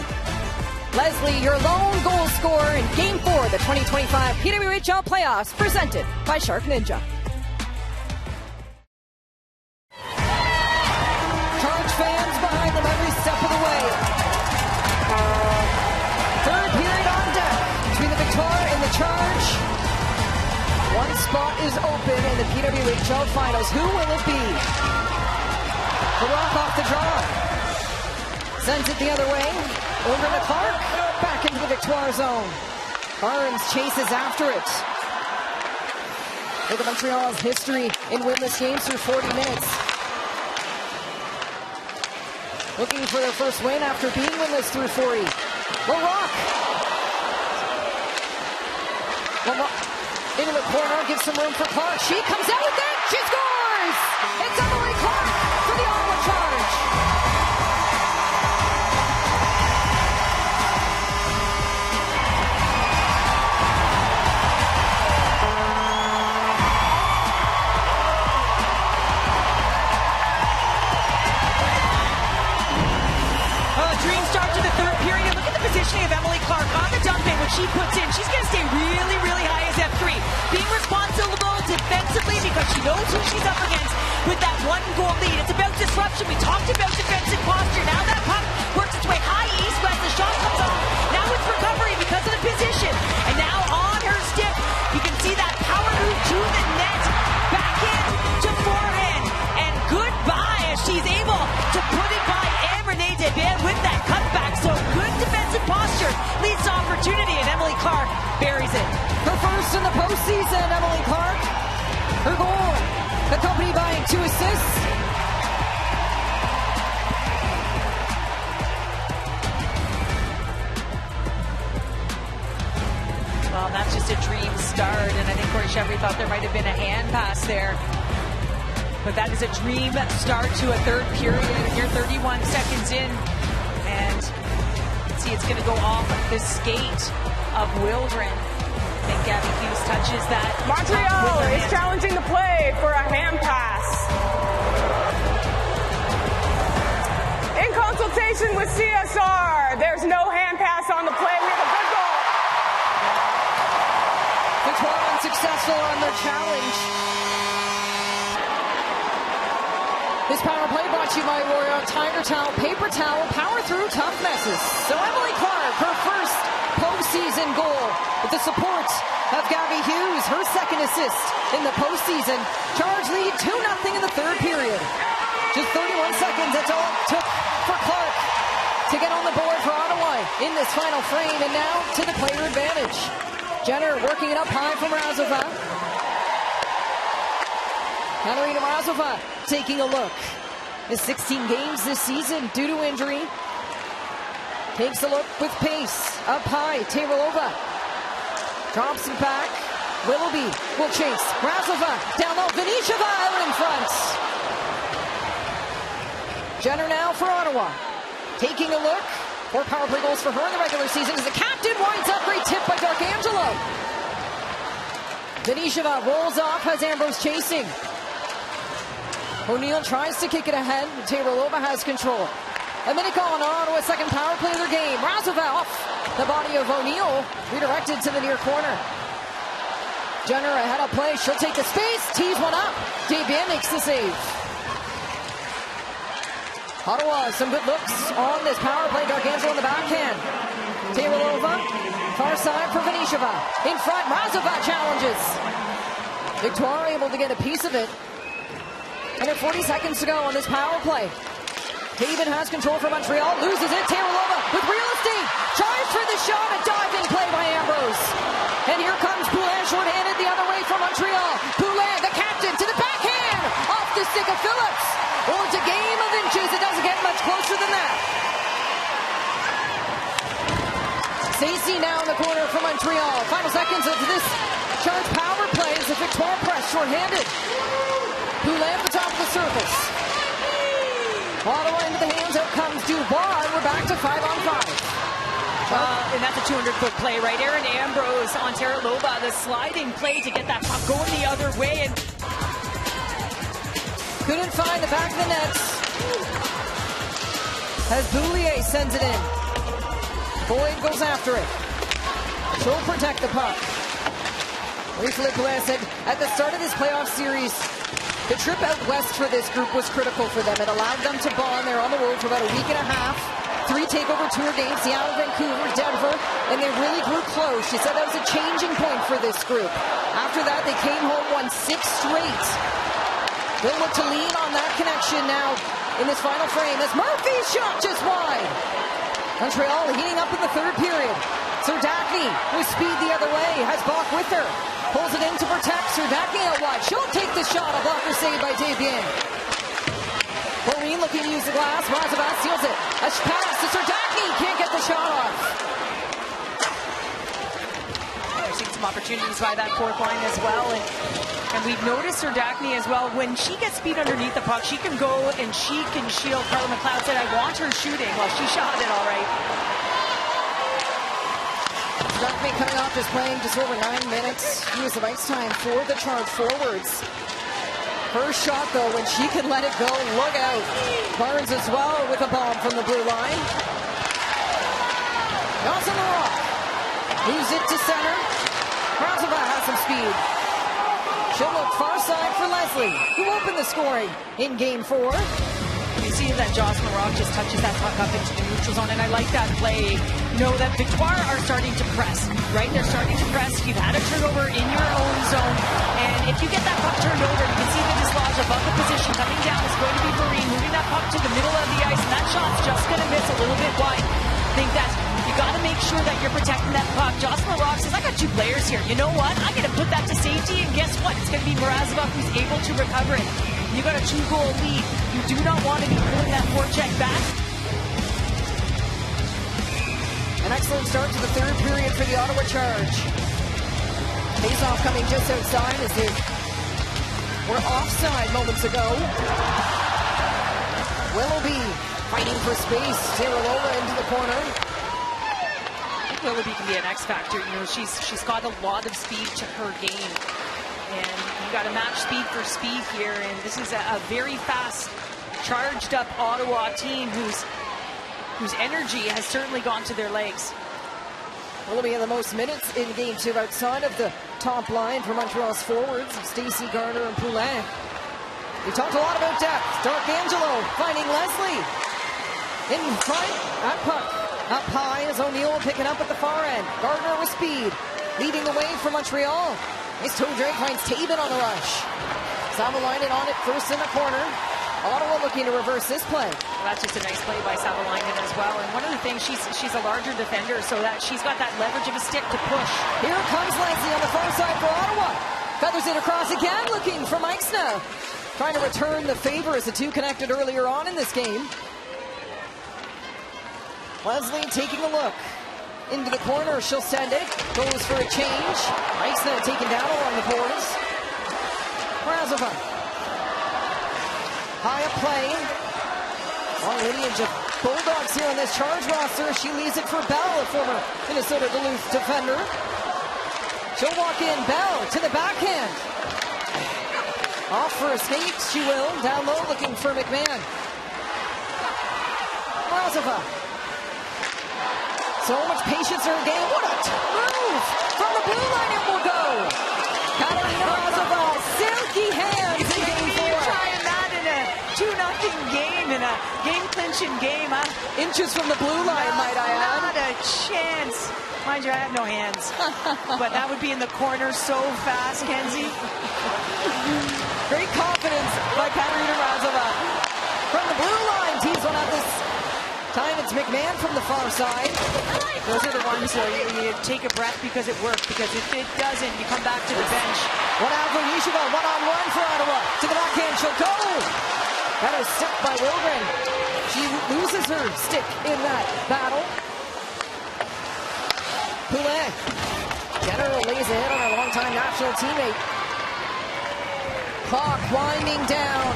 Leslie, your lone goal scorer in Game 4, the 2025 PWHL playoffs, presented by Shark Ninja. Charge fans behind them every step of the way. Third period on deck between the Victoire and the Charge. One spot is open in the PWHL finals. Who will it be? The Rock off the draw. Sends it the other way. Over to Clark. Back into the Victoire zone. Barnes chases after it. Look at Montreal's history in winless games through 40 minutes. Looking for their first win after being winless through 40. LaRock. Into the corner, gives some room for Clark. She comes out with it. She scores! It's Emily Clark for the Ottawa Charge. Dream start to the third period. Look at the positioning of Emily Clark on the dump in, which she puts in. She's going to stay really, really high as F3. Being responsible defensively because she knows who she's up against with that 1-goal lead. It's about disruption. We talked about defensive posture. Now that puck works its way high east-west. The shot comes off. Now it's recovery because of the position. And now on her stick, you can see that power move to the net. Back in to forehand. And goodbye as she's able to put it by Renee Desbiens with that cutback. So good defensive posture leads to opportunity, and Emily Clark buries it. Her first in the postseason, Emily Clark. Her goal accompanied by 2 assists. Well, that's just a dream start, and I think Corey Sheffrey thought there might have been a hand pass there. But that is a dream start to a third period. You're 31 seconds in. And see, it's going to go off the skate of Wildren. I think Gabby Hughes touches that. Montreal is challenging the play for a hand pass. In consultation with CSR, there's no hand pass on the play. We have a good goal. Victoire unsuccessful on their challenge. This power play brought to you by Royal Tiger Towel, paper towel, power through tough messes. So Emily Clark, her first postseason goal with the support of Gabby Hughes, her second assist in the postseason. Charge lead 2-0 in the third period. Just 31 seconds, that's all it took for Clark to get on the board for Ottawa in this final frame, and now to the player advantage. Jenner working it up high from Razova. Katarina Razova taking a look. Missed 16 games this season due to injury. Takes a look with pace. Up high, Taylorova drops it back. Willoughby will chase. Razova down low. Vinisheva out in front. Jenner now for Ottawa. Taking a look. 4 power play goals for her in the regular season as the captain winds up. Great tip by D'Arcangelo. Vinisheva rolls off, has Ambrose chasing. O'Neill tries to kick it ahead. Taylor has control. A minute gone on a second power play of their game. Razova off the body of O'Neill. Redirected to the near corner. Jenner ahead of play. She'll take the space. Tees one up. Desbiens makes the save. Ottawa, some good looks on this power play. D'Arcangelo in the backhand. Taylor far side for Vinisheva. In front, Razova challenges. Victoire able to get a piece of it. Under 40 seconds to go on this power play. David has control for Montreal, loses it. Taylor with real estate, tries for the shot, a diving play by Ambrose. And here comes Poulin, short-handed the other way from Montreal. Poulin, the captain, to the backhand, off the stick of Phillips. Well, it's a game of inches. It doesn't get much closer than that. Stacey now in the corner for Montreal. Final seconds of this charge power play as the Victoire press, short-handed. Poulin at the top of the surface. Ottawa into the hands, out comes Dubois. We're back to 5-on-5. And that's a 200-foot play, right? Aaron Ambrose on Terralova, the sliding play to get that puck going the other way. And couldn't find the back of the net. As Boulier sends it in. Boyd goes after it. She'll protect the puck. Briefly, Poulin said at the start of this playoff series, the trip out west for this group was critical for them. It allowed them to bond. They're on the road for about a week and a half. 3 takeover tour games, Seattle, Vancouver, Denver, and they really grew close. She said that was a changing point for this group. After that, they came home, won 6 straight. They'll look to lean on that connection now in this final frame as Murphy's shot just wide. Montreal heating up in the third period. Serdachny with speed the other way, has Bach with her. Pulls it in to protect. Serdachny out wide. She'll take the shot. A blocker saved by Desbiens. Maureen looking to use the glass. Razova seals it. A pass to Serdachny. Can't get the shot off. We're seeing some opportunities by that fourth line as well. And we've noticed Serdachny as well. When she gets speed underneath the puck, she can go and she can shield. Carla McLeod said, I want her shooting. Well, she shot it all right. Serdachny coming off just playing just over 9 minutes. Use of ice time for the charge forwards. Her shot, though, when she can let it go, look out. Barnes as well with a bomb from the blue line. Dawson the rock. Moves it to center. Razova has some speed. She'll look far side for Leslie, who opened the scoring in Game 4. You see that Jocelyn Rock just touches that puck up into the neutral zone, and I like that play. You know that Victoire are starting to press, right? They're starting to press. You've had a turnover in your own zone, and if you get that puck turned over, you can see the dislodge above the position. Coming down is going to be Marine, moving that puck to the middle of the ice, and that shot's just going to miss a little bit wide. I think that you got to make sure that you're protecting that puck. Jocelyn Rock says, I got 2 players here. You know what? I'm going to put that to safety, and guess what? It's going to be Mrazova who's able to recover it. You got a 2-goal lead. You do not want to be pulling that forecheck back. An excellent start to the third period for the Ottawa Charge. Face-off coming just outside as they were offside moments ago. Willoughby fighting for space. Terralova into the corner. I think Willoughby can be an X factor. You know, she's got a lot of speed to her game. And you got to match speed for speed here. And this is a very fast, charged up Ottawa team whose energy has certainly gone to their legs. Willoughby in the most minutes in Game 2 outside of the top line for Montreal's forwards, Stacey, Garner, and Poulin. We talked a lot about depth. D'Arcangelo finding Leslie. In front, at puck. Up high as O'Neill picking up at the far end. Gardner with speed. Leading the way for Montreal. Nice toe drag finds Taven on the rush. Savalainen on it first in the corner. Ottawa looking to reverse this play. Well, that's just a nice play by Savalainen as well. And one of the things, she's a larger defender, so that she's got that leverage of a stick to push. Here comes Leslie on the far side for Ottawa. Feathers it across again, looking for Meixna. Trying to return the favor as the two connected earlier on in this game. Leslie taking a look. into the corner. She'll send it. Goes for a change. Meissner taken down along the boards. Razova. High up play. Long lineage of Bulldogs here on this Charge roster. She leaves it for Bell, a former Minnesota Duluth defender. She'll walk in. Bell to the backhand. Off for a sneak. She will. Down low looking for McMahon. Razova. So much patience in her game. What a move! From the blue line it will go. Katarina Razova, silky hands in game 4. You're trying that in a 2-0 game, in a game-clinching game. Inches from the blue line, might I add. Not a chance. Mind you, I have no hands. But that would be in the corner so fast, Kenzie. Great confidence by Katarina Razova. From the blue line, tees one out this time. It's McMahon from the far side. Those are the ones where you take a breath because it worked. Because if it doesn't, you come back to the bench. One out for Yeshiva, one-on-one for Ottawa. To the backhand, she'll go. That is stick by Wilgren. She loses her stick in that battle. Poulet. Jenner lays ahead on her longtime national teammate. Clock winding down.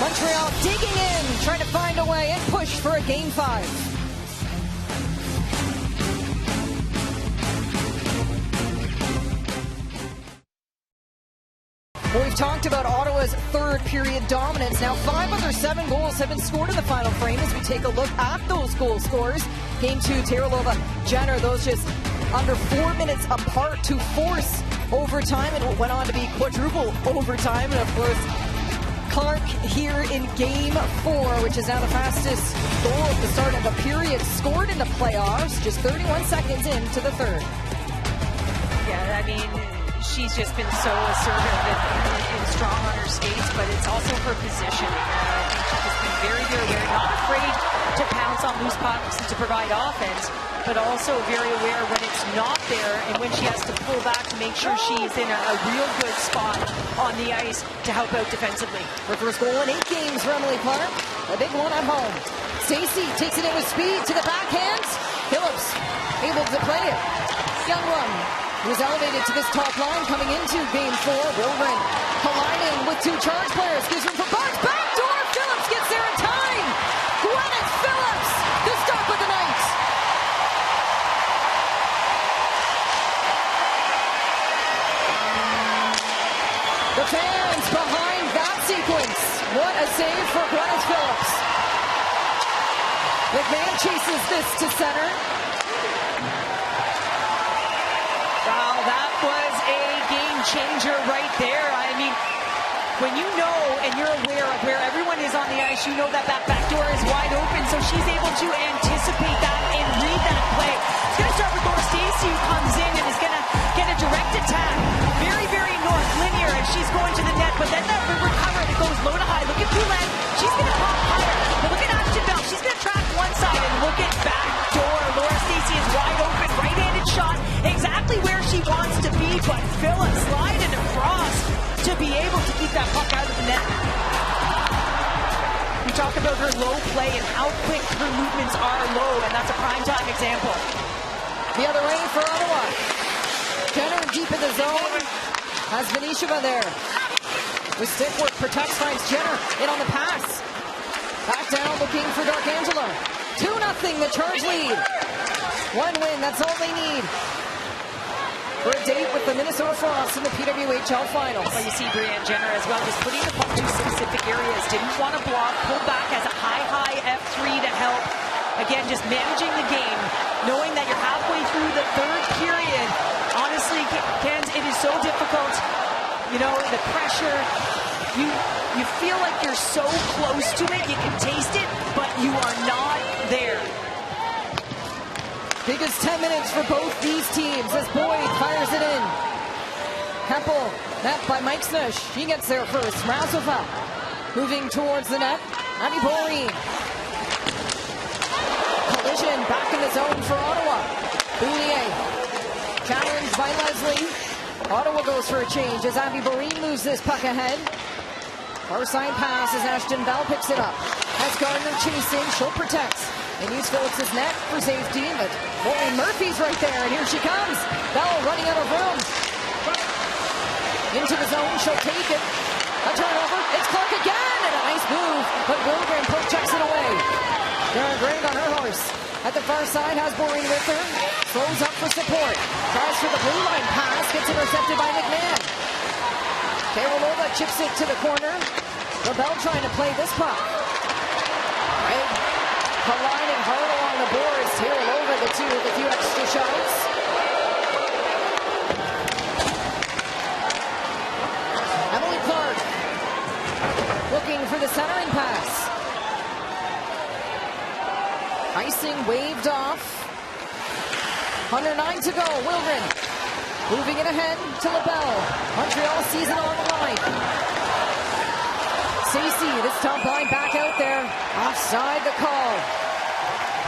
Montreal digging in, trying to find a way and push for a game 5. Well, we've talked about Ottawa's third period dominance. Now 5 of their 7 goals have been scored in the final frame as we take a look at those goal scores. Game 2, Teralova, Jenner, those just under 4 minutes apart to force overtime, and it went on to be quadruple overtime. And of course, Clark here in game 4, which is now the fastest goal at the start of a period scored in the playoffs, just 31 seconds into the third. Yeah, I mean, she's just been so assertive and strong on her skates, but it's also her positioning. I think she's just been very, very aware, not afraid to pounce on loose pucks and to provide offense, but also very aware when it's not there and when she has to pull back to make sure she's in a real good spot on the ice to help out defensively. Her first goal in 8 games for Emily Clark. A big one at home. Stacey takes it in with speed to the backhand. Phillips able to play it. Youngrun was elevated to this top line coming into game 4. Wilgren colliding with 2 Charge players. Gives room for Bucks. Backdoor. Phillips gets there in time. Gwyneth Phillips, the stop of the night. The fans behind that sequence. What a save for Gwyneth Phillips. McMahon chases this to center. Wow, that was a game changer right there. I mean, when you know and you're aware of where everyone is on the ice, you know that that back door is wide open, so she's able to anticipate that and read that play. It's going to start with Laura Stacey, who comes in and is going to get a direct attack. Very, very north, linear, and she's going to the net, but then that recover, it goes low to high. Look at Poulet. She's going to pop higher. But look at Ashton Bell. She's going to track one side and look at back door. Laura Stacey is wide open, right-handed shot, exactly where she wants to be, but Phillips sliding across to be able to keep that puck out of the net. We talk about her low play and how quick her movements are low, and that's a primetime example. The other way for Ottawa. Jenner deep in the zone. Has Venisheva there. With stick work, protects, finds Jenner in on the pass. Back down looking for Darkangelo. 2-0 the Charge lead. 1 win, that's all they need for a date with the Minnesota Frost in the PWHL Finals. Well, you see Brianne Jenner as well, just putting the puck to specific areas. Didn't want to block, pulled back as a high F3 to help. Again, just managing the game, knowing that you're halfway through the third period. Honestly, Ken, it is so difficult. You know, the pressure, you feel like you're so close to it, you can taste it, but you are not there. Biggest 10 minutes for both these teams as Boyd fires it in. Hempel, met by Meissner. She gets there first. Razova moving towards the net. Abby Boreen. Collision back in the zone for Ottawa. Boulier challenged by Leslie. Ottawa goes for a change as Abby Boreen moves this puck ahead. Far side pass as Ashton Bell picks it up. Has Gardner chasing. She'll protect. and use Phillips' net for safety, but Maureen Murphy's right there, and here she comes. Bell running out of room. Into the zone, she'll take it. A turnover, it's Clark again, and a nice move, but Wilgren checks it away. Darren Gregg on her horse. At the far side, has Maureen with her. Throws up for support. Tries for the blue line pass, gets intercepted by McMahon. Karolova chips it to the corner. LaBelle trying to play this puck. Gregg colliding hard along the boards. Karolova, the two with a few extra shots. Emily Clark looking for the centering pass. Icing waved off. 109 to go. Wilgren moving it ahead to LaBelle. Montreal season on the line. Stacey, this top line back out there. Offside the call.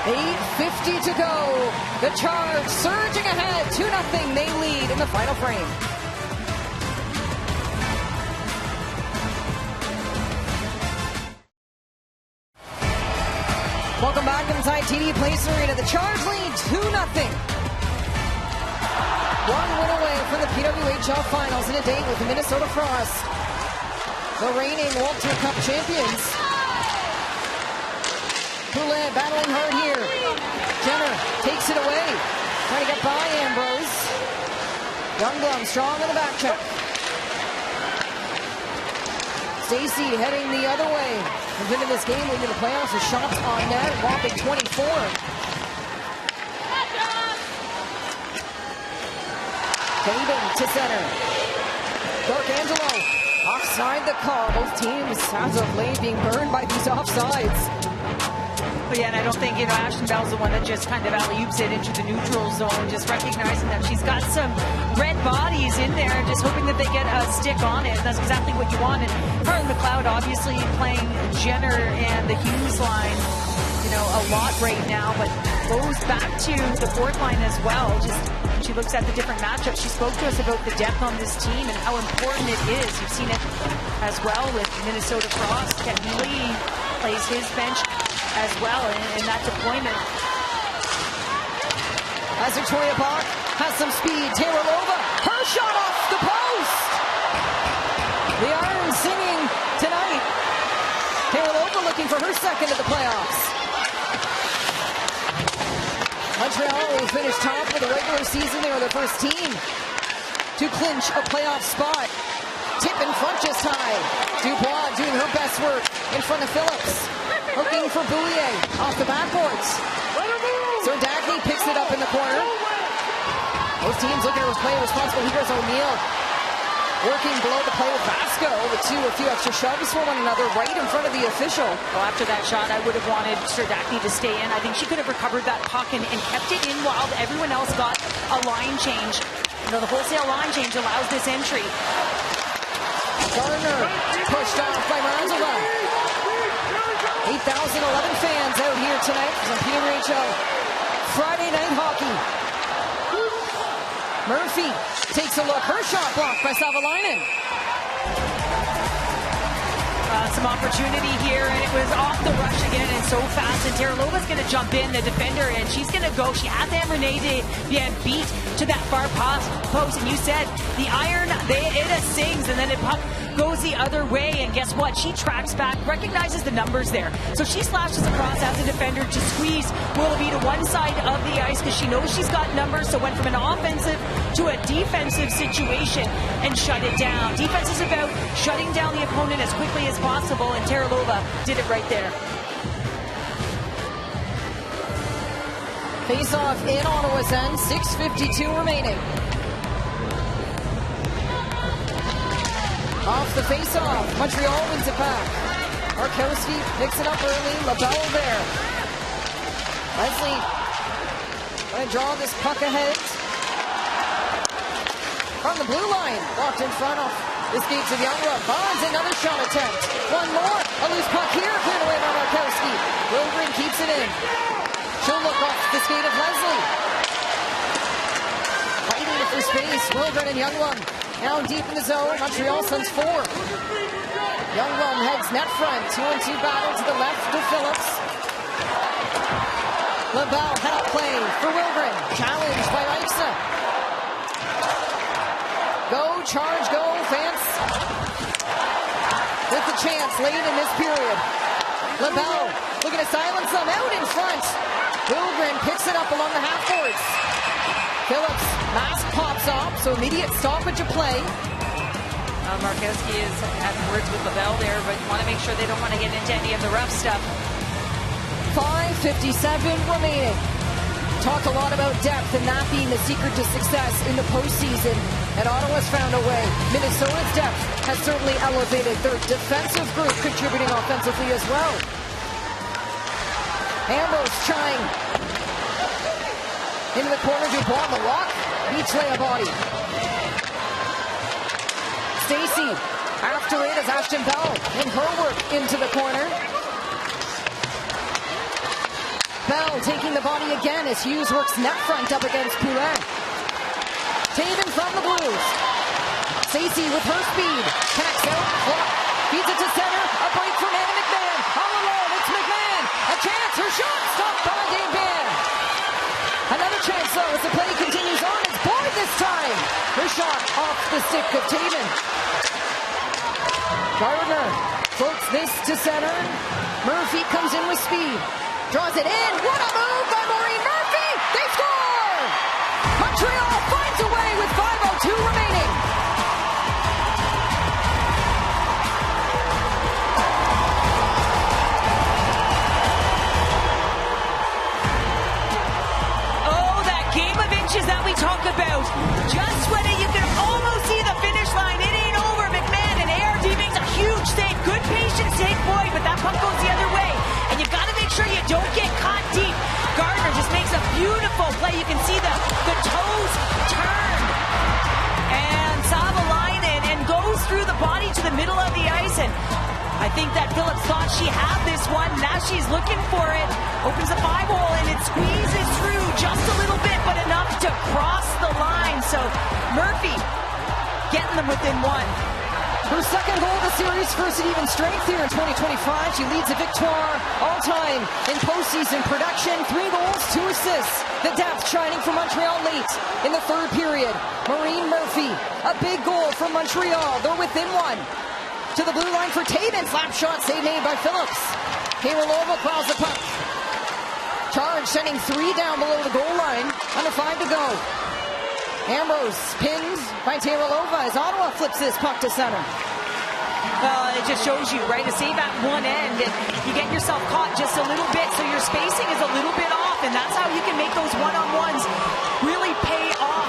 8:50 to go. The Charge surging ahead. 2-0. They lead in the final frame. Welcome back inside TD Place Arena. The Charge lead 2-0. One win away from the PWHL Finals in a date with the Minnesota Frost. The reigning Walter Cup champions. Poulet battling hard here. Jenner takes it away. Trying to get by Ambrose. Youngblood strong on the back check. Stacey heading the other way. Has been in this game leading the playoffs with shots on net, whopping 24. Taven to center. Darkangelo offside the call. Both teams as of late being burned by these offsides. But yeah, and I don't think, Ashton Bell's the one that just kind of alley-oops it into the neutral zone, just recognizing that she's got some red bodies in there, just hoping that they get a stick on it. That's exactly what you want. And Carly McLeod obviously playing Jenner and the Hughes line, a lot right now, but goes back to the fourth line as well. Just she looks at the different matchups. She spoke to us about the depth on this team and how important it is. You've seen it as well with Minnesota Frost. Kenny Lee plays his bench as well in that deployment. As Victoria Bach has some speed, Karolova, her shot off the post! The Irons singing tonight. Karolova looking for her second of the playoffs. Montreal will finish top of the regular season. They were the first team to clinch a playoff spot. Tip in front just high. Dubois doing her best work in front of Phillips. Looking for Boulier off the backboards. Zerdagny picks it up in the corner. Both teams looking to play responsible. Here's O'Neill working below the play with Vasco. The two a few extra shoves for one another right in front of the official. Well, after that shot, I would have wanted Zerdagny to stay in. I think she could have recovered that puck and kept it in while everyone else got a line change. The wholesale line change allows this entry. Gardner pushed off by Marzova. 8,011 fans out here tonight for some PWHL Friday night hockey. Murphy takes a look. Her shot blocked by Savalainen. Some opportunity here, and it was off the rush again and so fast. And Teralova's going to jump in, the defender, and she's going to go. She has Renee beat to that far post. And you said the iron, it sings, and then it goes the other way. And guess what? She tracks back, recognizes the numbers there. So she slashes across as a defender to squeeze Willoughby to one side of the ice because she knows she's got numbers. So went from an offensive to a defensive situation and shut it down. Defense is about shutting down the opponent as quickly as possible, and Teralova did it right there. Face-off in Ottawa's end, 6:52 remaining. Off the face-off, Montreal wins it back. Markowski picks it up early, LaBelle there. Leslie trying to draw this puck ahead. From the blue line, walked in front of the skates of Youngblood. Bonds, another shot attempt. One more, a loose puck here, cleared away by Markowski. Wilgren keeps it in. She'll look off the skate of Leslie. Fighting for space, Wilgren and Youngblood. Now deep in the zone, Montreal sends four. Youngblood heads net front, 2-on-2 battle to the left to Phillips. LaBelle head up play for Wilgren. Challenged by Eichse. Go, charge, go, Fance. With the chance late in this period. LaBelle looking to silence them out in front. Wilgren picks it up along the half courts. Phillips, mask pops off, so immediate stoppage of play. Markowski is having words with LaBelle there, but want to make sure they don't want to get into any of the rough stuff. 5:57 remaining. Talked a lot about depth and that being the secret to success in the postseason. And Ottawa's found a way. Minnesota's depth has certainly elevated their defensive group, contributing offensively as well. Ambrose trying. Into the corner, Dubois on the walk. Beats lay a body. Stacey after it as Ashton Bell in her work into the corner. Bell taking the body again as Hughes works net front up against Poulet. Taven from the Blues. Stacey with her speed. Connects out. Block. Feeds it to center. A break from Anna McMahon. All alone. It's McMahon. A chance. Her shot stopped by Dave Ban. Another chance though as the play continues on. It's Boyd this time. Her shot off the stick of Taven. Gardner floats this to center. Murphy comes in with speed. Draws it in. What a move by Maureen Murphy. They score! Montreal finds a way with 5:02 remaining. Oh, that game of inches that we talk about. Just when you can almost see the finish line. It ain't over. McMahon and ARD makes a huge save. Good patience, take Boyd, but that puck goes the other way. And you've got to make sure you don't get caught deep. Gardner just makes a beautiful play. You can see the toes turn. And Savalainen and goes through the body to the middle of the ice. And I think that Phillips thought she had this one. Now she's looking for it. Opens a 5-hole and it squeezes through just a little bit, but enough to cross the line. So Murphy getting them within one. Her second goal of the series, first at even strength here in 2025. She leads a Victoire all-time in postseason production. 3 goals, 2 assists. The depth shining for Montreal late in the third period. Maureen Murphy, a big goal from Montreal. They're within one. To the blue line for Taven. Slap shot save made by Phillips. Kayrolova crowds the puck. Charge sending 3 down below the goal line. Under 5 to go. Ambrose pinned by Kayrolova as Ottawa flips this puck to center. Well, it just shows you, right? A save at one end, and you get yourself caught just a little bit, so your spacing is a little bit off, and that's how you can make those one-on-ones really pay off.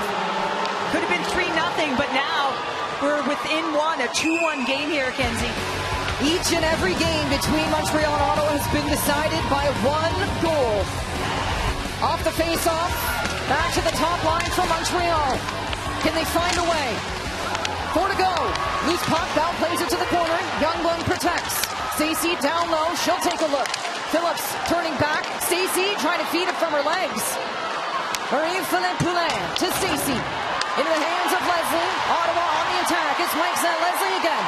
Could have been 3-0, but now we're within one, a 2-1 game here, Kenzie. Each and every game between Montreal and Ottawa has been decided by 1 goal. Off the face-off, back to the top line from Montreal. Can they find a way? 4 to go. Loose puck, Bell plays it to the corner. Youngblood protects. Stacey down low, she'll take a look. Phillips turning back. Stacey trying to feed it from her legs. Marie-Philip Poulin to Stacey. Into the hands of Leslie. Ottawa on the attack. It's Mike's and Leslie again.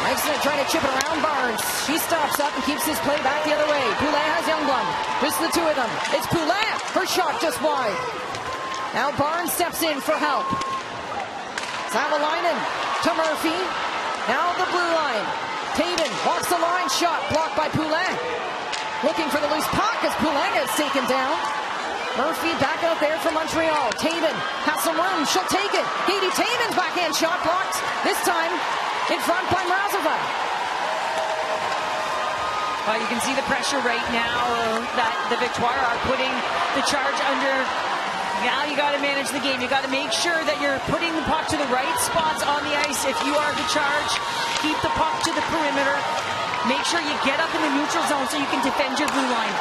Mike's trying to chip it around Barnes. She stops up and keeps this play back the other way. Poulin has Youngblood. Just the 2 of them. It's Poulin. Her shot just wide. Now Barnes steps in for help. Savalainen to Murphy. Now the blue line. Taven walks the line. Shot blocked by Poulin. Looking for the loose puck as Poulin is taken down. Murphy back out there for Montreal. Taven has some room. She'll take it. Katie Taven's backhand shot blocked. This time in front by Mrazova. Well, you can see the pressure right now that the Victoire are putting the Charge under. Now you got to manage the game. You got to make sure that you're putting the puck to the right spots on the ice. If you are the Charge, keep the puck to the perimeter. Make sure you get up in the neutral zone so you can defend your blue line.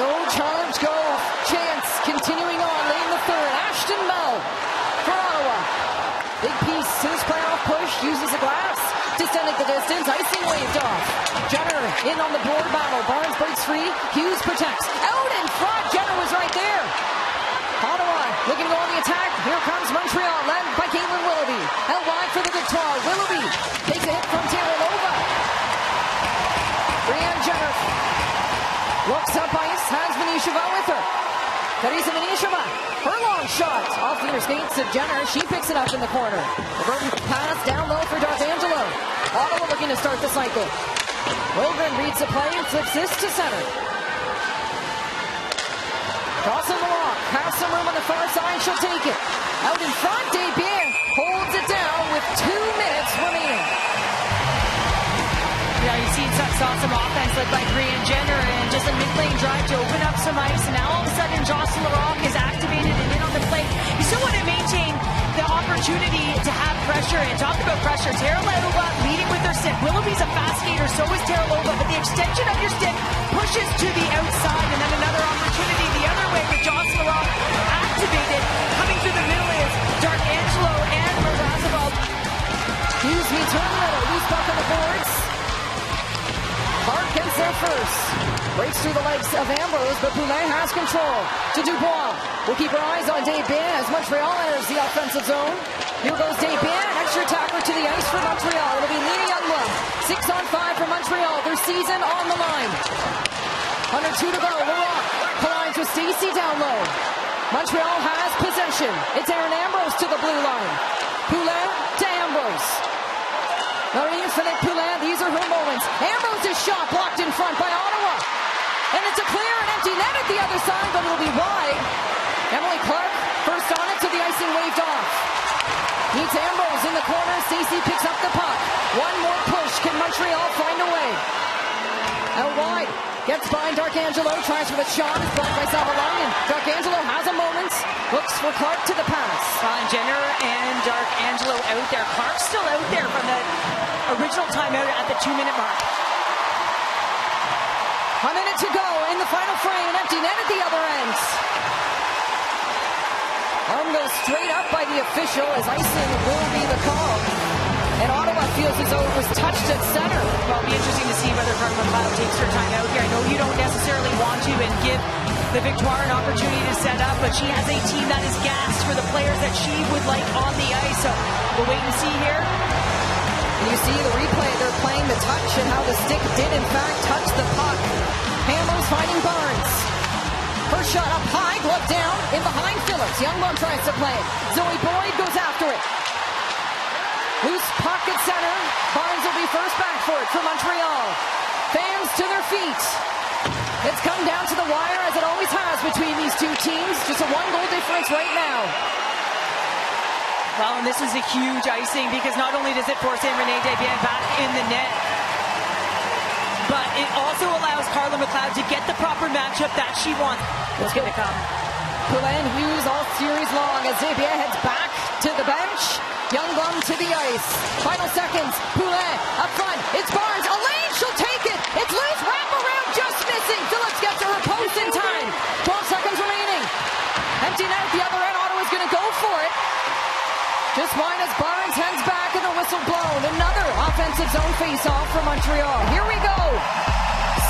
Go Charge, go. Chance continuing on late in the third. Ashton Bell for Ottawa. Big piece to this playoff push. Uses the glass to send it the distance. Icing waved off. Jenner in on the board battle. Barnes breaks free. Hughes protects. Out in front. Jenner was right there. Ottawa looking to go on the attack. Here comes Montreal, led by Caitlin Willoughby. Out wide for the Victoire. Willoughby takes a hit from Kayrolova. Brianne Jenner Menisheva with her. Teresa Menisheva, her long shot off the inner skates of Jenner. She picks it up in the corner. The broken pass down low for D'Angelo. Ottawa looking to start the cycle. Wilgren reads the play and flips this to center. Crossing the walk, has some room on the far side, she'll take it. Out in front, Desbiens holds it down with 2 minutes remaining. Yeah, you see saw some offense led by Brian Jenner and just a mid-lane drive to open up some ice. And now all of a sudden, Jocelyn Larocque is activated and in on the plate. You still want to maintain the opportunity to have pressure. And talk about pressure. Teralova leading with her stick. Willoughby's a fast skater, so is Teralova. But the extension of your stick pushes to the outside. And then another opportunity the other way with Jocelyn Larocque activated. Coming through the middle is D'Angelo and Mrazovov. Hughes meets Hermano. Loose puck on the boards. Clark gets there first. Breaks through the legs of Ambrose, but Poulin has control. To Dubois. We'll keep our eyes on Desbiens as Montreal enters the offensive zone. Here goes Desbiens. Extra attacker to the ice for Montreal. It'll be Leah Youngblood. 6-on-5 for Montreal. Their season on the line. 102 to go. Larocque collides with Stacey down low. Montreal has possession. It's Aaron Ambrose to the blue line. Poulin to Ambrose. Marie-Philippe Poulin, these are her moments. Ambrose's shot blocked in front by Ottawa. And it's a clear and empty net at the other side, but it'll be wide. Emily Clark, first on it to the icing waved off. Meets Ambrose in the corner. Stacey picks up the puck. One more push. Can Montreal find a way? Out wide. Gets by D'Angelo. Tries for the shot. It's blocked by Savalainen. D'Angelo has a moment. Looks for Clark to the pass. Jenner and D'Angelo out there. Clark's still out there from the original timeout at the 2-minute mark. A minute to go in the final frame. An empty net at the other end. Arm goes straight up by the official as icing will be the call. And Ottawa feels as though it was touched at center. Well, it'll be interesting to see whether Carmen McLeod takes her time out here. I know you don't necessarily want to and give the Victoire an opportunity to set up, but she has a team that is gassed for the players that she would like on the ice. So we'll wait and see here. And you see the replay. They're playing the touch and how the stick did, in fact, touch the puck. Hamels finding Barnes. First shot up high, glove down, in behind Phillips. Youngblood tries to play it. Zoe Boyd goes after it. Loose puck at center. Barnes will be first back for it for Montreal. Fans to their feet. It's come down to the wire as it always has between these two teams. Just a 1-goal difference right now. Well, and this is a huge icing because not only does it force Renee Desbiens back in the net, but it also allows Carla McLeod to get the proper matchup that she wants. What's going to come? Poulin Hughes all series long as Desbiens heads back to the bench. Youngblood to the ice. Final seconds. Poulin up front. It's Barnes. Elaine, she'll take it. It's loose. Wrap around, just missing. Phillips gets her post in time. 12 seconds remaining. Empty net at the other end. Ottawa's going to go for it. Just wide as Barnes heads back and the whistle blown. Another offensive zone face-off for Montreal. Here we go.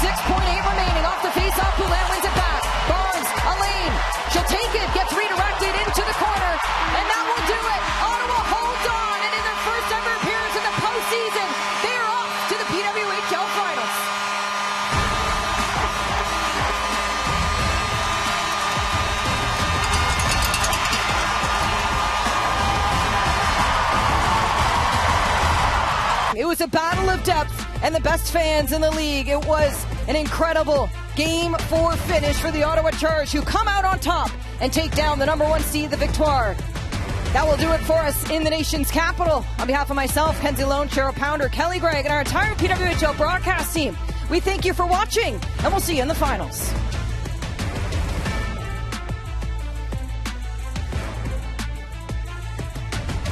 6.8 remaining off the face-off. Poulin wins it back. Barnes, Elaine, she'll take it. Gets redirected into the corner. And that will do it. Ottawa holds on. And in their first ever appearance in the postseason, they're off to the PWHL Finals. It was a battle of depth and the best fans in the league. It was an incredible Game 4 finish for the Ottawa Charge, who come out on top and take down the #1 seed, the Victoire. That will do it for us in the nation's capital. On behalf of myself, Kenzie Lone, Cheryl Pounder, Kelly Gregg, and our entire PWHL broadcast team, we thank you for watching, and we'll see you in the finals.